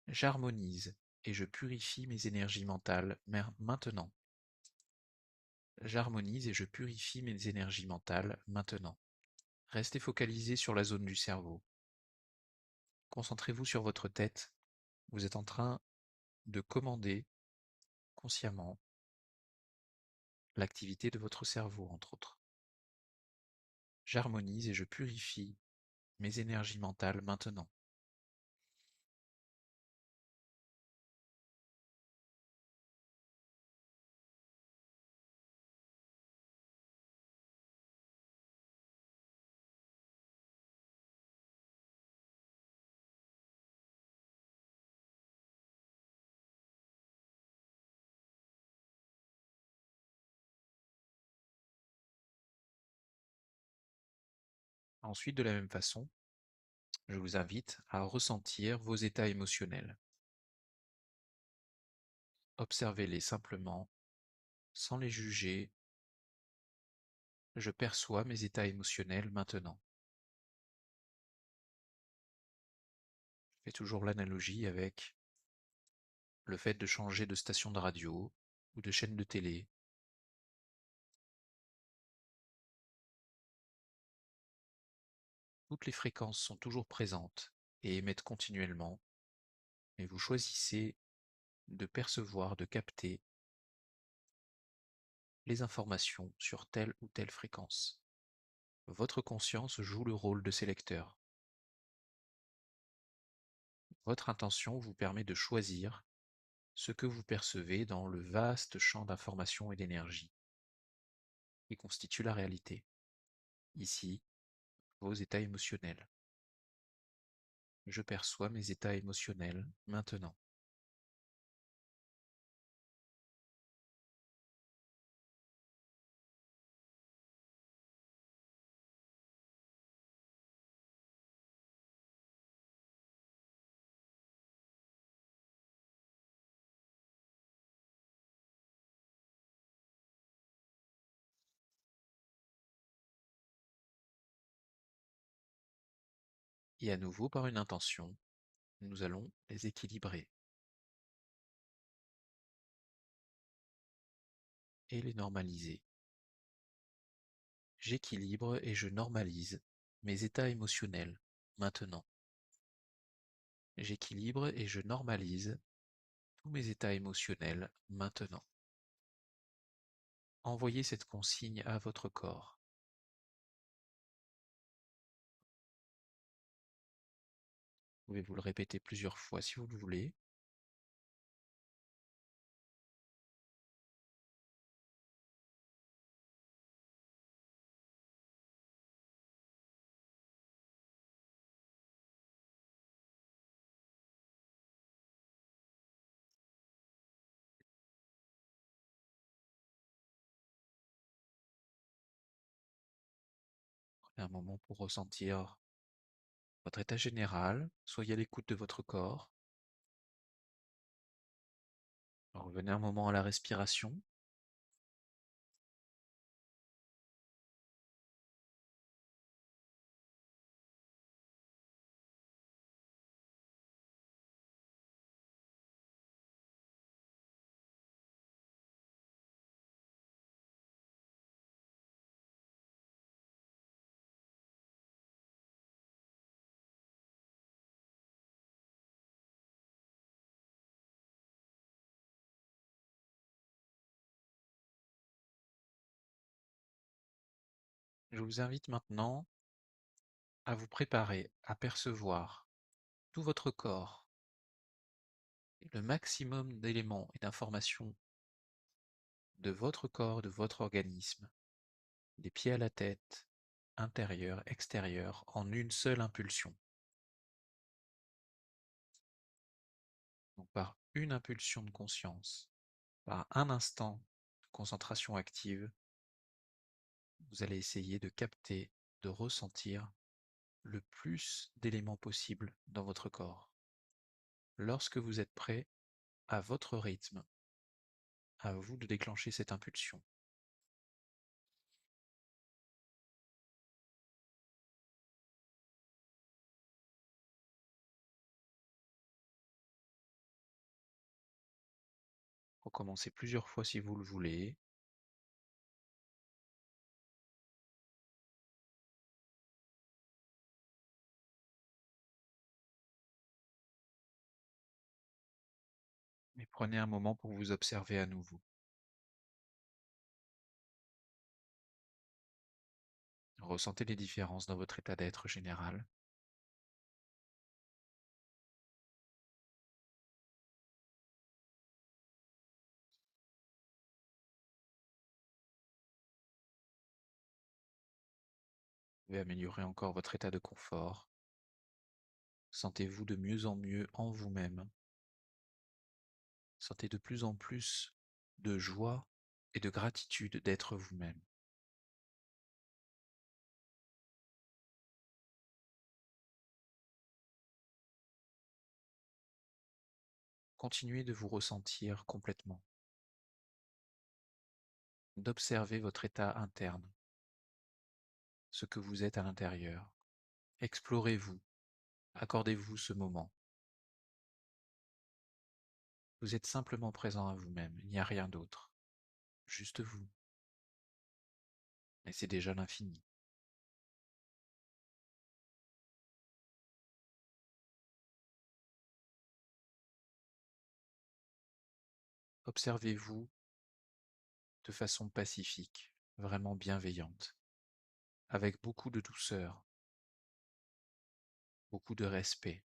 J'harmonise et je purifie mes énergies mentales maintenant. J'harmonise et je purifie mes énergies mentales maintenant. Restez focalisé sur la zone du cerveau. Concentrez-vous sur votre tête. Vous êtes en train de commander consciemment l'activité de votre cerveau, entre autres. J'harmonise et je purifie mes énergies mentales maintenant. Ensuite, de la même façon, je vous invite à ressentir vos états émotionnels. Observez-les simplement, sans les juger. Je perçois mes états émotionnels maintenant. Je fais toujours l'analogie avec le fait de changer de station de radio ou de chaîne de télé. Toutes les fréquences sont toujours présentes et émettent continuellement, mais vous choisissez de percevoir, de capter les informations sur telle ou telle fréquence. Votre conscience joue le rôle de sélecteur. Votre intention vous permet de choisir ce que vous percevez dans le vaste champ d'informations et d'énergie qui constitue la réalité. Ici, vos états émotionnels. Je perçois mes états émotionnels maintenant. Et à nouveau, par une intention, nous allons les équilibrer et les normaliser. J'équilibre et je normalise mes états émotionnels maintenant. J'équilibre et je normalise tous mes états émotionnels maintenant. Envoyez cette consigne à votre corps. Vous pouvez vous le répéter plusieurs fois si vous le voulez. Prenez un moment pour ressentir votre état général. Soyez à l'écoute de votre corps. Revenez un moment à la respiration. Je vous invite maintenant à vous préparer à percevoir tout votre corps et le maximum d'éléments et d'informations de votre corps, de votre organisme, des pieds à la tête, intérieur, extérieur, en une seule impulsion. Donc par une impulsion de conscience, par un instant de concentration active, vous allez essayer de capter, de ressentir le plus d'éléments possible dans votre corps. Lorsque vous êtes prêt, à votre rythme, à vous de déclencher cette impulsion. Recommencez plusieurs fois si vous le voulez. Mais prenez un moment pour vous observer à nouveau. Ressentez les différences dans votre état d'être général. Vous pouvez améliorer encore votre état de confort. Sentez-vous de mieux en mieux en vous-même. Sentez de plus en plus de joie et de gratitude d'être vous-même. Continuez de vous ressentir complètement, d'observer votre état interne, ce que vous êtes à l'intérieur. Explorez-vous, accordez-vous ce moment. Vous êtes simplement présent à vous-même, il n'y a rien d'autre, juste vous. Et c'est déjà l'infini. Observez-vous de façon pacifique, vraiment bienveillante, avec beaucoup de douceur, beaucoup de respect.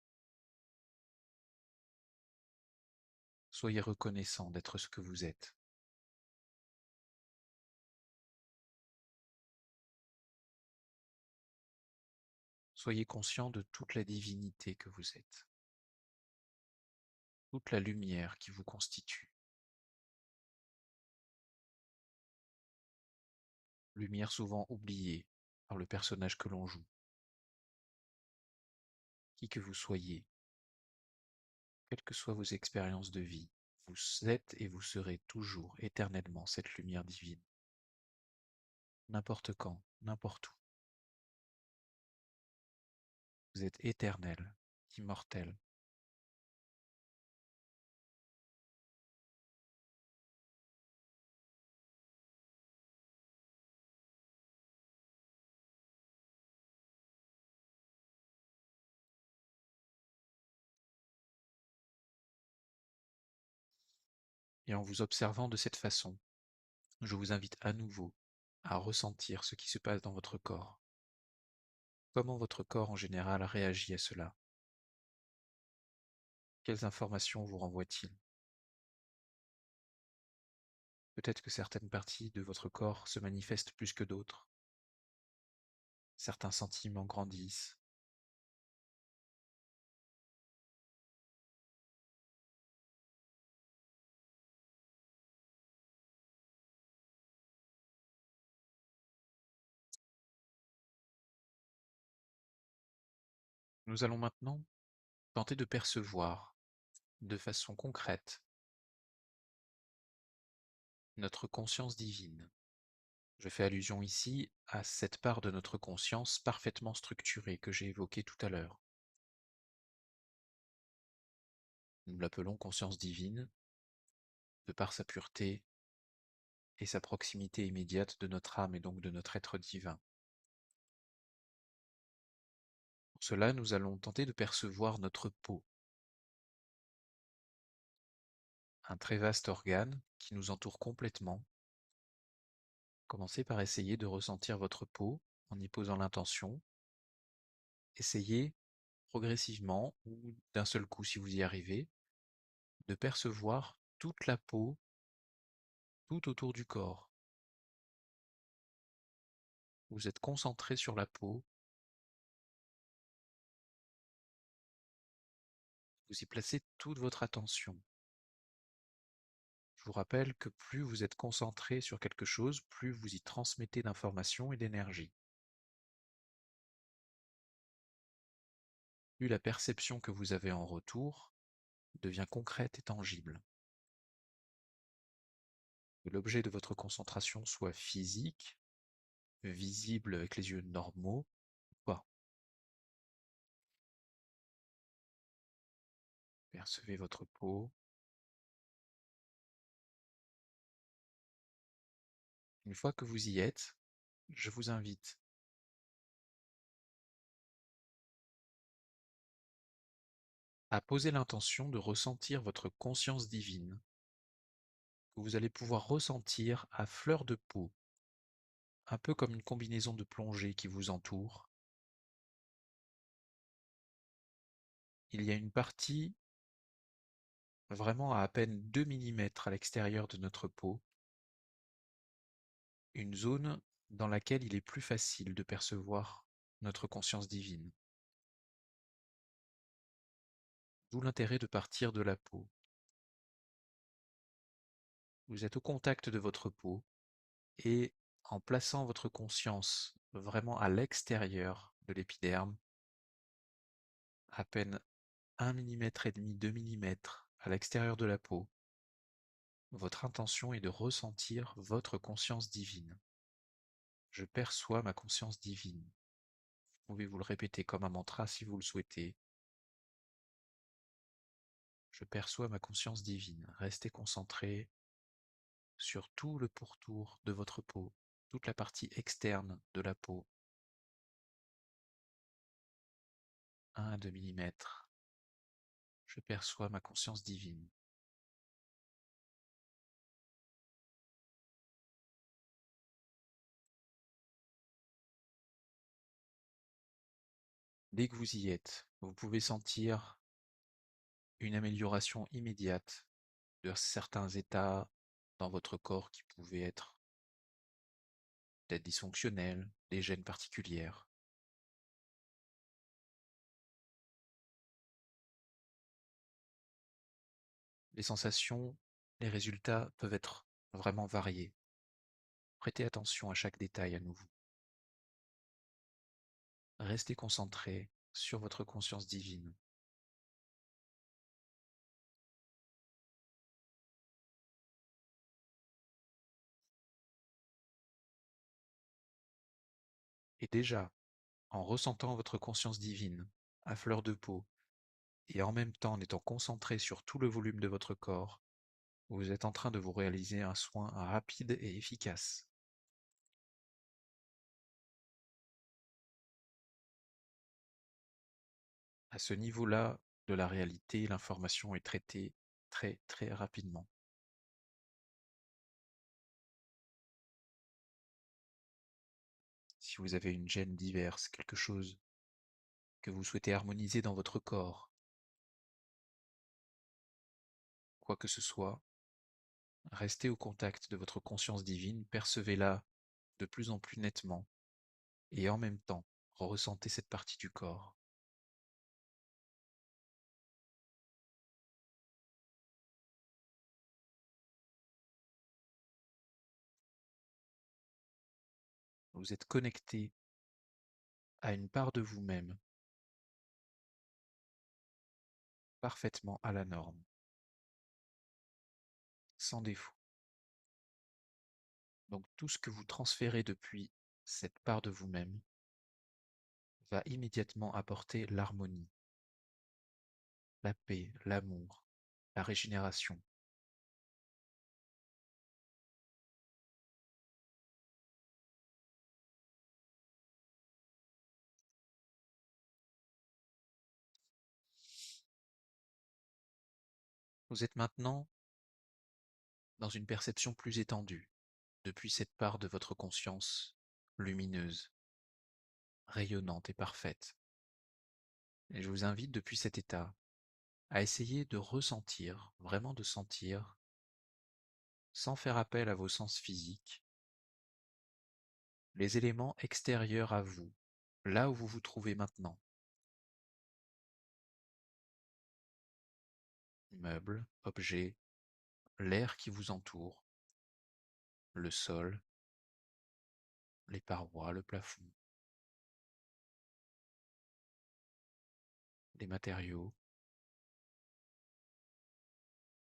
Soyez reconnaissant d'être ce que vous êtes. Soyez conscient de toute la divinité que vous êtes, toute la lumière qui vous constitue. Lumière souvent oubliée par le personnage que l'on joue. Qui que vous soyez, quelles que soient vos expériences de vie, vous êtes et vous serez toujours éternellement cette lumière divine. N'importe quand, n'importe où. Vous êtes éternel, immortel. Et en vous observant de cette façon, je vous invite à nouveau à ressentir ce qui se passe dans votre corps. Comment votre corps en général réagit à cela? Quelles informations vous renvoie-t-il? Peut-être que certaines parties de votre corps se manifestent plus que d'autres. Certains sentiments grandissent. Nous allons maintenant tenter de percevoir de façon concrète notre conscience divine. Je fais allusion ici à cette part de notre conscience parfaitement structurée que j'ai évoquée tout à l'heure. Nous l'appelons conscience divine, de par sa pureté et sa proximité immédiate de notre âme et donc de notre être divin. Pour cela, nous allons tenter de percevoir notre peau, un très vaste organe qui nous entoure complètement. Commencez par essayer de ressentir votre peau en y posant l'intention. Essayez progressivement, ou d'un seul coup si vous y arrivez, de percevoir toute la peau tout autour du corps. Vous êtes concentré sur la peau, vous y placez toute votre attention. Je vous rappelle que plus vous êtes concentré sur quelque chose, plus vous y transmettez d'informations et d'énergie. Plus la perception que vous avez en retour devient concrète et tangible. Que l'objet de votre concentration soit physique, visible avec les yeux normaux, ou pas. Percevez votre peau. Une fois que vous y êtes, je vous invite à poser l'intention de ressentir votre conscience divine, que vous allez pouvoir ressentir à fleur de peau, un peu comme une combinaison de plongée qui vous entoure. Il y a une partie vraiment à peine 2 millimètres à l'extérieur de notre peau, une zone dans laquelle il est plus facile de percevoir notre conscience divine. D'où l'intérêt de partir de la peau. Vous êtes au contact de votre peau et en plaçant votre conscience vraiment à l'extérieur de l'épiderme, à peine 1 millimètre et demi, 2 millimètres à l'extérieur de la peau, votre intention est de ressentir votre conscience divine. Je perçois ma conscience divine. Vous pouvez vous le répéter comme un mantra si vous le souhaitez. Je perçois ma conscience divine. Restez concentré sur tout le pourtour de votre peau, toute la partie externe de la peau. 1 à 2 millimètres. Je perçois ma conscience divine. Dès que vous y êtes, vous pouvez sentir une amélioration immédiate de certains états dans votre corps qui pouvaient être peut-être dysfonctionnels, des gènes particulières. Les sensations, les résultats peuvent être vraiment variés. Prêtez attention à chaque détail à nouveau. Restez concentré sur votre conscience divine. Et déjà, en ressentant votre conscience divine, à fleur de peau, et en même temps en étant concentré sur tout le volume de votre corps, vous êtes en train de vous réaliser un soin rapide et efficace. À ce niveau-là de la réalité, l'information est traitée très très rapidement. Si vous avez une gêne diverse, quelque chose que vous souhaitez harmoniser dans votre corps, quoi que ce soit, restez au contact de votre conscience divine, percevez-la de plus en plus nettement, et en même temps, ressentez cette partie du corps. Vous êtes connecté à une part de vous-même, parfaitement à la norme, sans défaut. Donc tout ce que vous transférez depuis cette part de vous-même va immédiatement apporter l'harmonie, la paix, l'amour, la régénération. Vous êtes maintenant dans une perception plus étendue, depuis cette part de votre conscience lumineuse, rayonnante et parfaite. Et je vous invite depuis cet état à essayer de ressentir, vraiment de sentir, sans faire appel à vos sens physiques, les éléments extérieurs à vous, là où vous vous trouvez maintenant. Meubles, objets, l'air qui vous entoure, le sol, les parois, le plafond, les matériaux.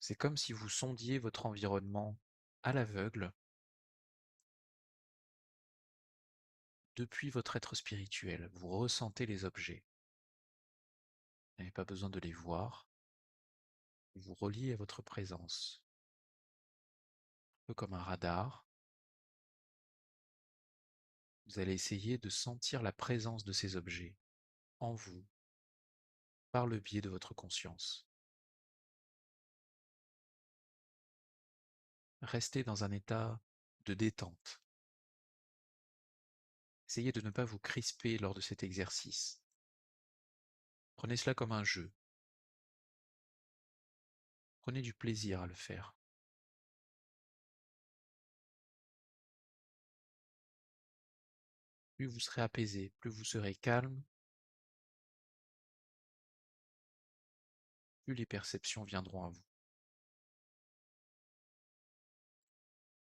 C'est comme si vous sondiez votre environnement à l'aveugle depuis votre être spirituel. Vous ressentez les objets. Vous n'avez pas besoin de les voir. Vous vous reliez à votre présence. Un peu comme un radar. Vous allez essayer de sentir la présence de ces objets en vous par le biais de votre conscience. Restez dans un état de détente. Essayez de ne pas vous crisper lors de cet exercice. Prenez cela comme un jeu. Prenez du plaisir à le faire. Plus vous serez apaisé, plus vous serez calme, plus les perceptions viendront à vous.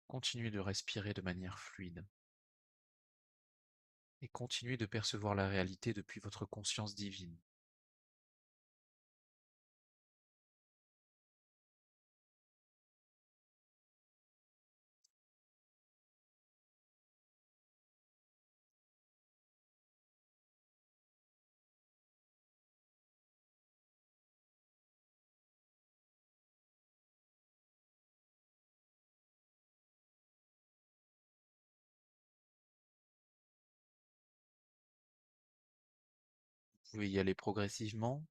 Continuez de respirer de manière fluide et continuez de percevoir la réalité depuis votre conscience divine. Vous pouvez y aller progressivement,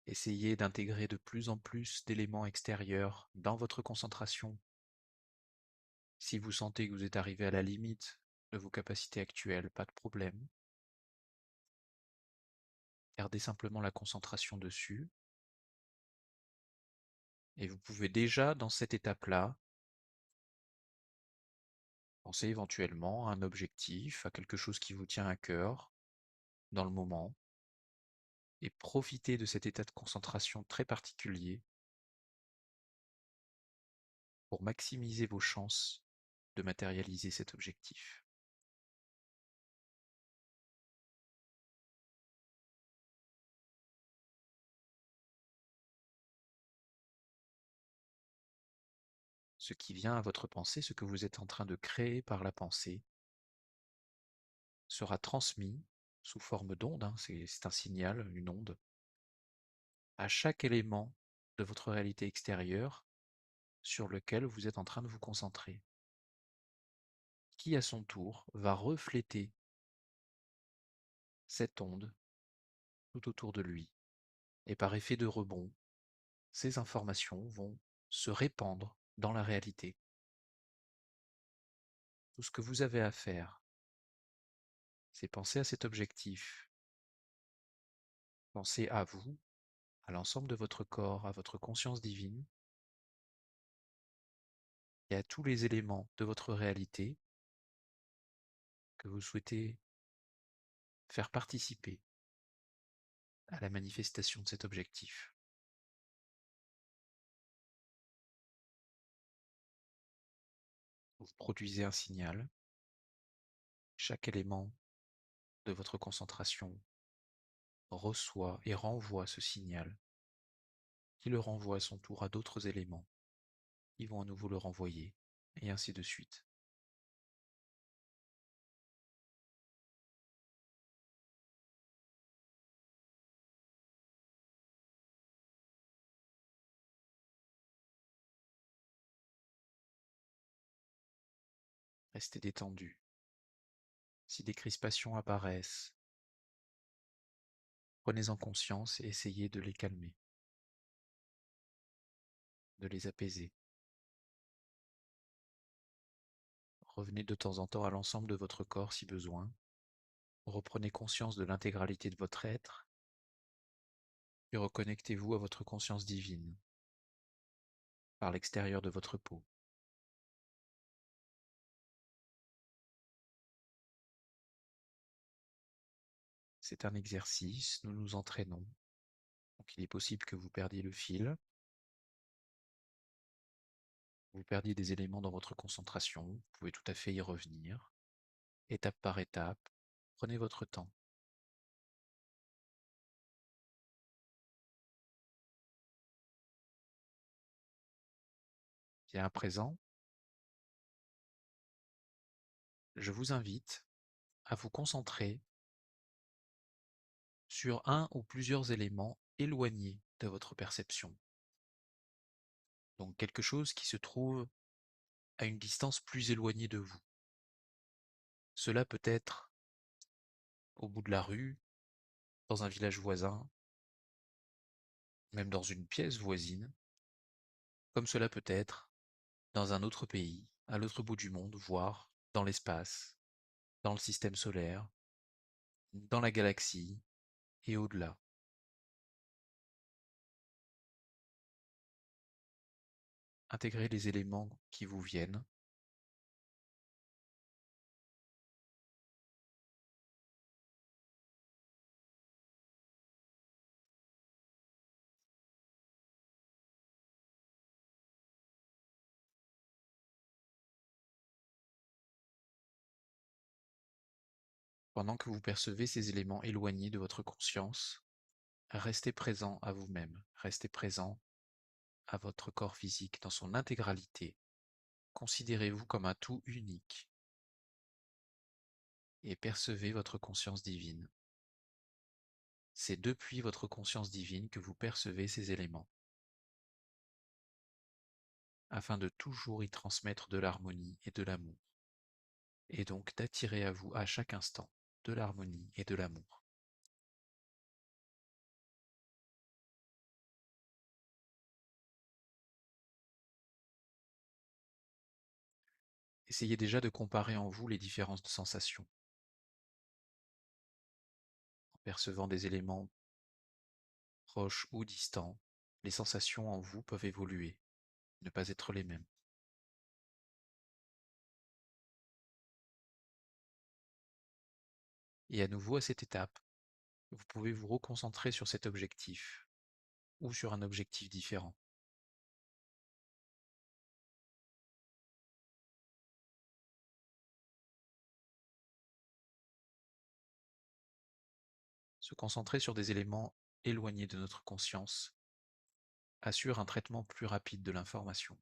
essayez d'intégrer de plus en plus d'éléments extérieurs dans votre concentration. Si vous sentez que vous êtes arrivé à la limite de vos capacités actuelles, pas de problème. Gardez simplement la concentration dessus. Et vous pouvez déjà, dans cette étape-là, penser éventuellement à un objectif, à quelque chose qui vous tient à cœur, dans le moment, et profiter de cet état de concentration très particulier pour maximiser vos chances de matérialiser cet objectif. Ce qui vient à votre pensée, ce que vous êtes en train de créer par la pensée, sera transmis sous forme d'onde, hein, c'est un signal, une onde, à chaque élément de votre réalité extérieure sur lequel vous êtes en train de vous concentrer, qui à son tour va refléter cette onde tout autour de lui. Et par effet de rebond, ces informations vont se répandre dans la réalité. Tout ce que vous avez à faire, c'est penser à cet objectif, penser à vous, à l'ensemble de votre corps, à votre conscience divine, et à tous les éléments de votre réalité que vous souhaitez faire participer à la manifestation de cet objectif. Vous produisez un signal, chaque élément de votre concentration reçoit et renvoie ce signal, qui le renvoie à son tour à d'autres éléments, qui vont à nouveau le renvoyer, et ainsi de suite. Restez détendu. Si des crispations apparaissent, prenez-en conscience et essayez de les calmer, de les apaiser. Revenez de temps en temps à l'ensemble de votre corps si besoin. Reprenez conscience de l'intégralité de votre être, puis reconnectez-vous à votre conscience divine, par l'extérieur de votre peau. C'est un exercice, nous nous entraînons. Donc il est possible que vous perdiez le fil, vous perdiez des éléments dans votre concentration, vous pouvez tout à fait y revenir, étape par étape, prenez votre temps. Bien à présent, je vous invite à vous concentrer sur un ou plusieurs éléments éloignés de votre perception. Donc quelque chose qui se trouve à une distance plus éloignée de vous. Cela peut être au bout de la rue, dans un village voisin, même dans une pièce voisine, comme cela peut être dans un autre pays, à l'autre bout du monde, voire dans l'espace, dans le système solaire, dans la galaxie et au-delà. Intégrez les éléments qui vous viennent. Pendant que vous percevez ces éléments éloignés de votre conscience, restez présent à vous-même, restez présent à votre corps physique dans son intégralité. Considérez-vous comme un tout unique et percevez votre conscience divine. C'est depuis votre conscience divine que vous percevez ces éléments, afin de toujours y transmettre de l'harmonie et de l'amour, et donc d'attirer à vous à chaque instant de l'harmonie et de l'amour. Essayez déjà de comparer en vous les différentes sensations, en percevant des éléments proches ou distants. Les sensations en vous peuvent évoluer, ne pas être les mêmes. Et à nouveau à cette étape, vous pouvez vous reconcentrer sur cet objectif ou sur un objectif différent. Se concentrer sur des éléments éloignés de notre conscience assure un traitement plus rapide de l'information.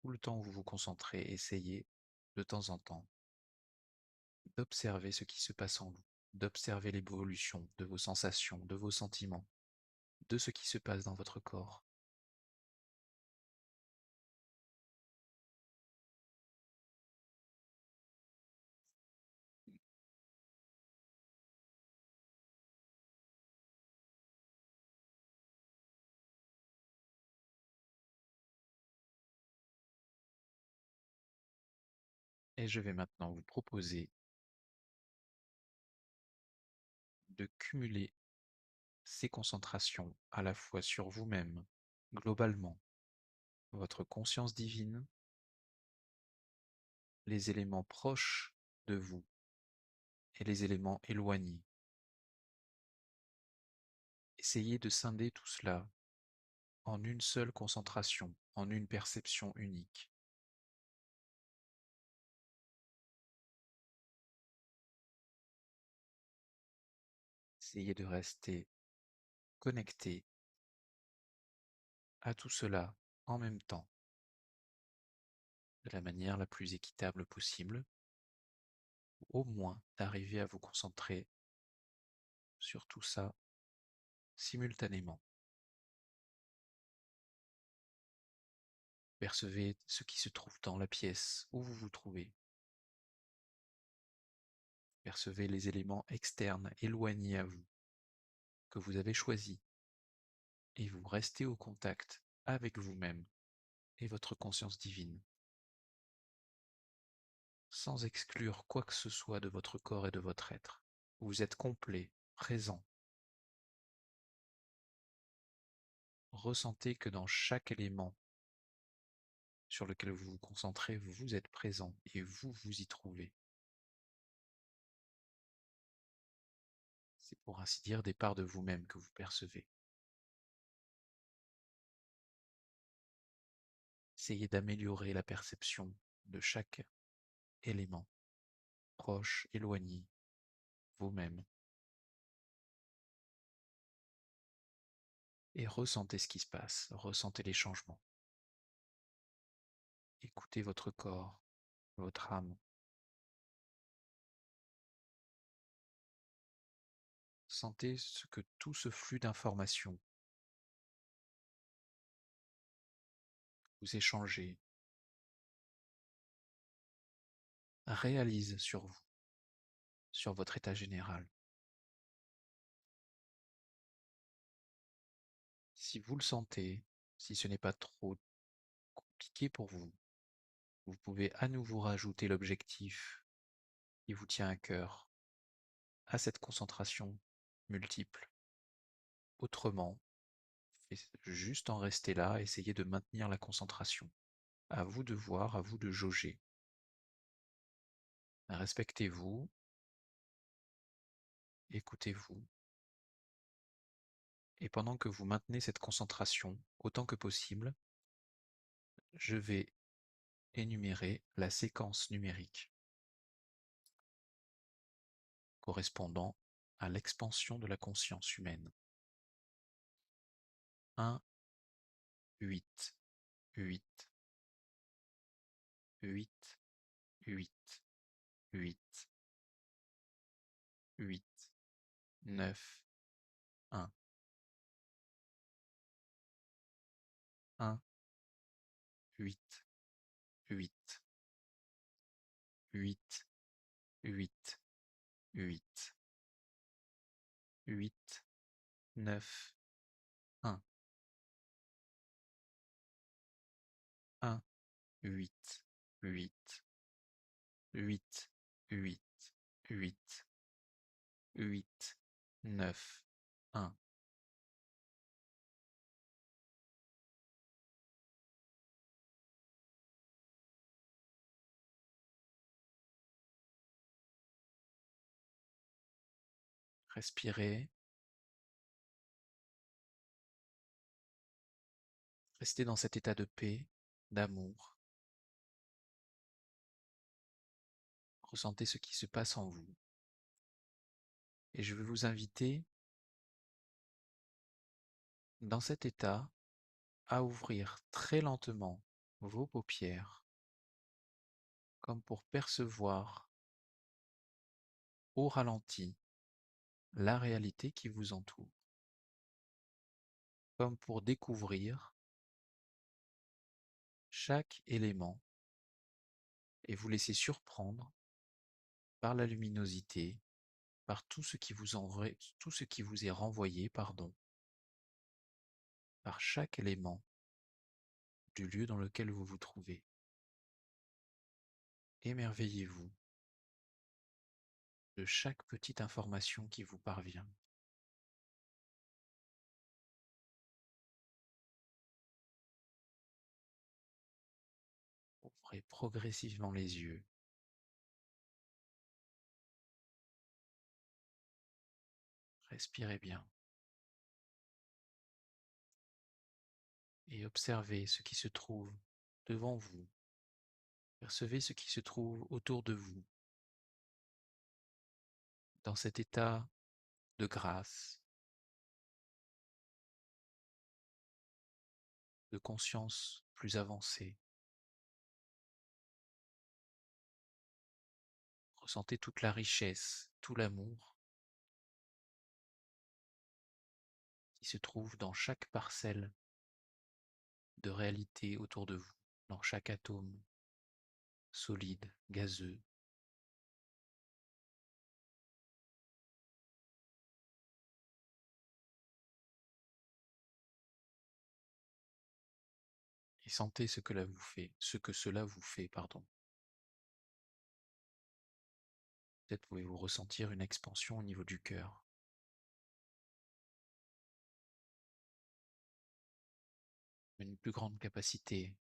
Tout le temps où vous vous concentrez, essayez de temps en temps d'observer ce qui se passe en vous, d'observer l'évolution de vos sensations, de vos sentiments, de ce qui se passe dans votre corps. Et je vais maintenant vous proposer de cumuler ces concentrations à la fois sur vous-même, globalement, votre conscience divine, les éléments proches de vous et les éléments éloignés. Essayez de scinder tout cela en une seule concentration, en une perception unique. Essayez de rester connecté à tout cela en même temps, de la manière la plus équitable possible, ou au moins d'arriver à vous concentrer sur tout ça simultanément. Percevez ce qui se trouve dans la pièce où vous vous trouvez. Percevez les éléments externes éloignés à vous, que vous avez choisis, et vous restez au contact avec vous-même et votre conscience divine, sans exclure quoi que ce soit de votre corps et de votre être. Vous êtes complet, présent. Ressentez que dans chaque élément sur lequel vous vous concentrez, vous êtes présent et vous vous y trouvez. C'est pour ainsi dire des parts de vous-même que vous percevez. Essayez d'améliorer la perception de chaque élément, proche, éloigné, vous-même, et ressentez ce qui se passe, ressentez les changements. Écoutez votre corps, votre âme. Sentez ce que tout ce flux d'informations vous échangez réalise sur vous, sur votre état général. Si vous le sentez, si ce n'est pas trop compliqué pour vous, vous pouvez à nouveau rajouter l'objectif qui vous tient à cœur à cette concentration multiple. Autrement, juste en rester là, essayez de maintenir la concentration. À vous de voir, à vous de jauger. Respectez-vous, écoutez-vous, et pendant que vous maintenez cette concentration autant que possible, je vais énumérer la séquence numérique correspondant à l'expansion de la conscience humaine. 1, 8, 8, 8, 8, 8, 8, 9, 1, 1, 8, 8, 8, 8, 8, 8, 9, 1, 1, 8, 8, 8, 8, 8, 8, 9, 1. Respirez. Restez dans cet état de paix, d'amour. Ressentez ce qui se passe en vous. Et je vais vous inviter, dans cet état, à ouvrir très lentement vos paupières, comme pour percevoir au ralenti la réalité qui vous entoure, comme pour découvrir chaque élément et vous laisser surprendre par la luminosité, par tout ce qui vous est renvoyé, pardon, par chaque élément du lieu dans lequel vous vous trouvez. Émerveillez-vous de chaque petite information qui vous parvient. Ouvrez progressivement les yeux. Respirez bien. Et observez ce qui se trouve devant vous. Percevez ce qui se trouve autour de vous. Dans cet état de grâce, de conscience plus avancée. Ressentez toute la richesse, tout l'amour qui se trouve dans chaque parcelle de réalité autour de vous, dans chaque atome solide, gazeux. Et sentez ce que cela vous fait, pardon. Peut-être pouvez-vous ressentir une expansion au niveau du cœur. Une plus grande capacité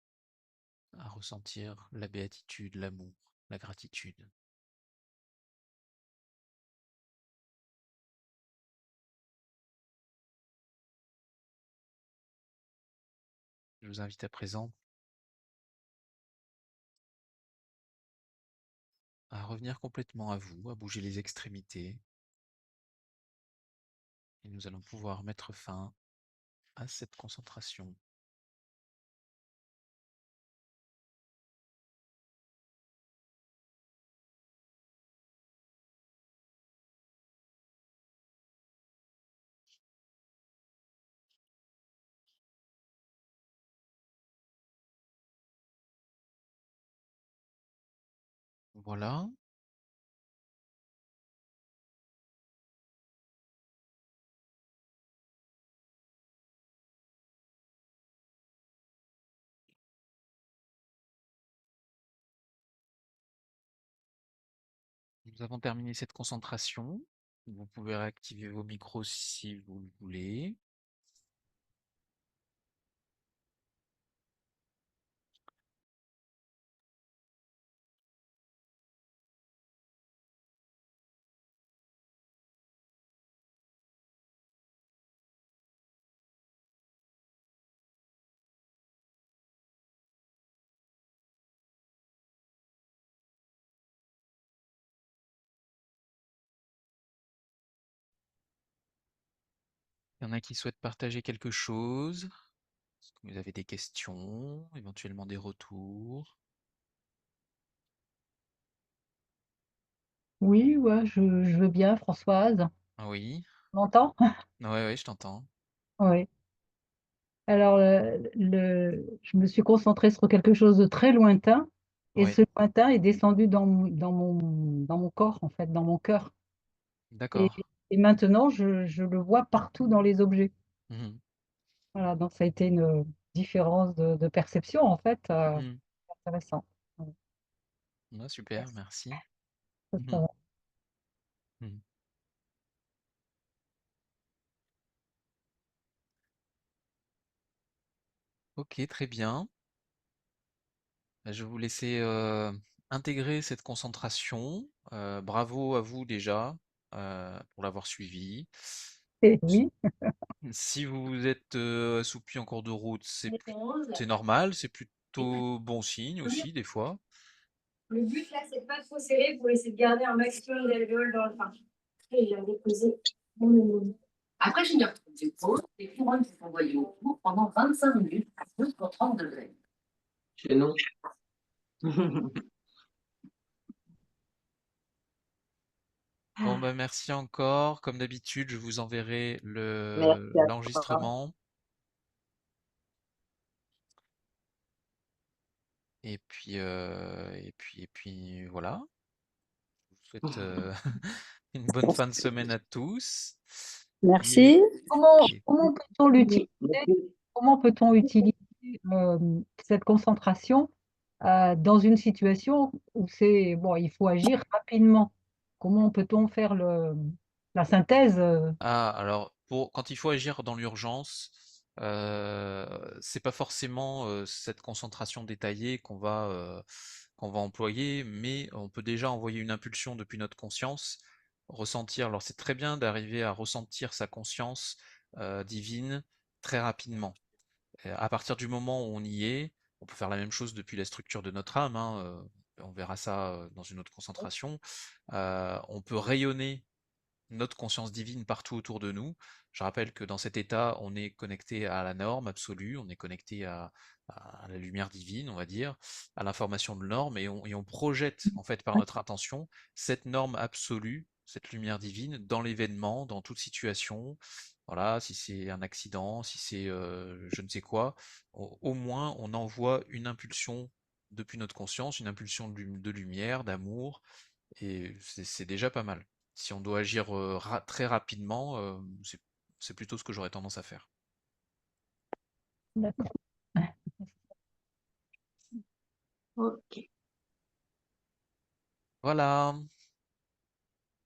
à ressentir la béatitude, l'amour, la gratitude. Je vous invite à présent à revenir complètement à vous, à bouger les extrémités. Et nous allons pouvoir mettre fin à cette concentration. Voilà. Nous avons terminé cette concentration. Vous pouvez réactiver vos micros si vous le voulez. Il y en a qui souhaitent partager quelque chose. Est-ce que vous avez des questions, éventuellement des retours? Oui, ouais, je veux bien, Françoise. Oui, Tu m'entends? ouais, je t'entends. Oui. Alors, je me suis concentrée sur quelque chose de très lointain, et Oui, ce lointain est descendu dans mon corps, en fait, dans mon cœur. Et, d'accord. et maintenant, je le vois partout dans les objets. Mhm, Voilà, donc ça a été une différence de perception, en fait, mhm. intéressant. Ouais, Ouais, super, merci. ça Mhm, va. mhm. Ok, très bien. Je vais vous laisser intégrer cette concentration. Bravo à vous déjà pour l'avoir suivi. Et S- oui, Si vous êtes assoupi en cours de route, c'est normal, c'est plutôt bon signe aussi des fois. Le but là, c'est de pas trop serrer pour essayer de garder un maximum d'alvéoles dans le pain. Et j'ai déposé mon. Après, j'ai une heure de pause. Les couronnes sont envoyées au four pendant 25 minutes à 230 degrés. chez nous. Bon, bah, merci encore. Comme d'habitude, je vous enverrai Merci à toi. l'enregistrement. Et puis voilà. Je vous souhaite une bonne fin de semaine à tous. Merci. Comment, Et- comment peut-on l'utiliser? Comment peut-on utiliser cette concentration dans une situation où c'est bon, il faut agir rapidement? Comment peut-on faire la synthèse? Ah, alors, quand il faut agir dans l'urgence, c'est pas forcément cette concentration détaillée qu'on va employer, mais on peut déjà envoyer une impulsion depuis notre conscience, ressentir. Alors, c'est très bien d'arriver à ressentir sa conscience divine très rapidement. À partir du moment où on y est, on peut faire la même chose depuis la structure de notre âme, hein, on verra ça dans une autre concentration. On peut rayonner notre conscience divine partout autour de nous. Je rappelle que dans cet état, on est connecté à la norme absolue, on est connecté à la lumière divine, on va dire, à l'information de norme, et on projette en fait par notre attention cette norme absolue, cette lumière divine, dans l'événement, dans toute situation. Voilà, si c'est un accident, si c'est je ne sais quoi, au moins on envoie une impulsion depuis notre conscience, une impulsion de lumière, d'amour, et c'est déjà pas mal. Si on doit agir très rapidement, c'est plutôt ce que j'aurais tendance à faire. D'accord. Ok. Voilà.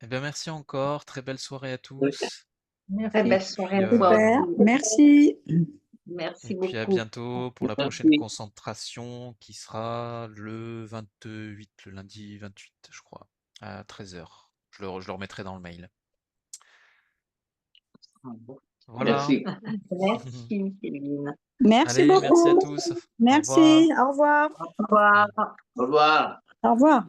Eh bien, merci encore. Très belle soirée à tous. Très Merci. belle soirée à Puis, toi Super. aussi. Merci. Merci Et puis à beaucoup. bientôt pour la prochaine Merci. concentration qui sera le 28, le lundi 28, je crois, à 13h. Je le remettrai dans le mail. Voilà. Merci. Merci, Kevin. Merci Allez, merci à beaucoup. tous. Au Merci. revoir. Au revoir. Au revoir. Au revoir. Au revoir.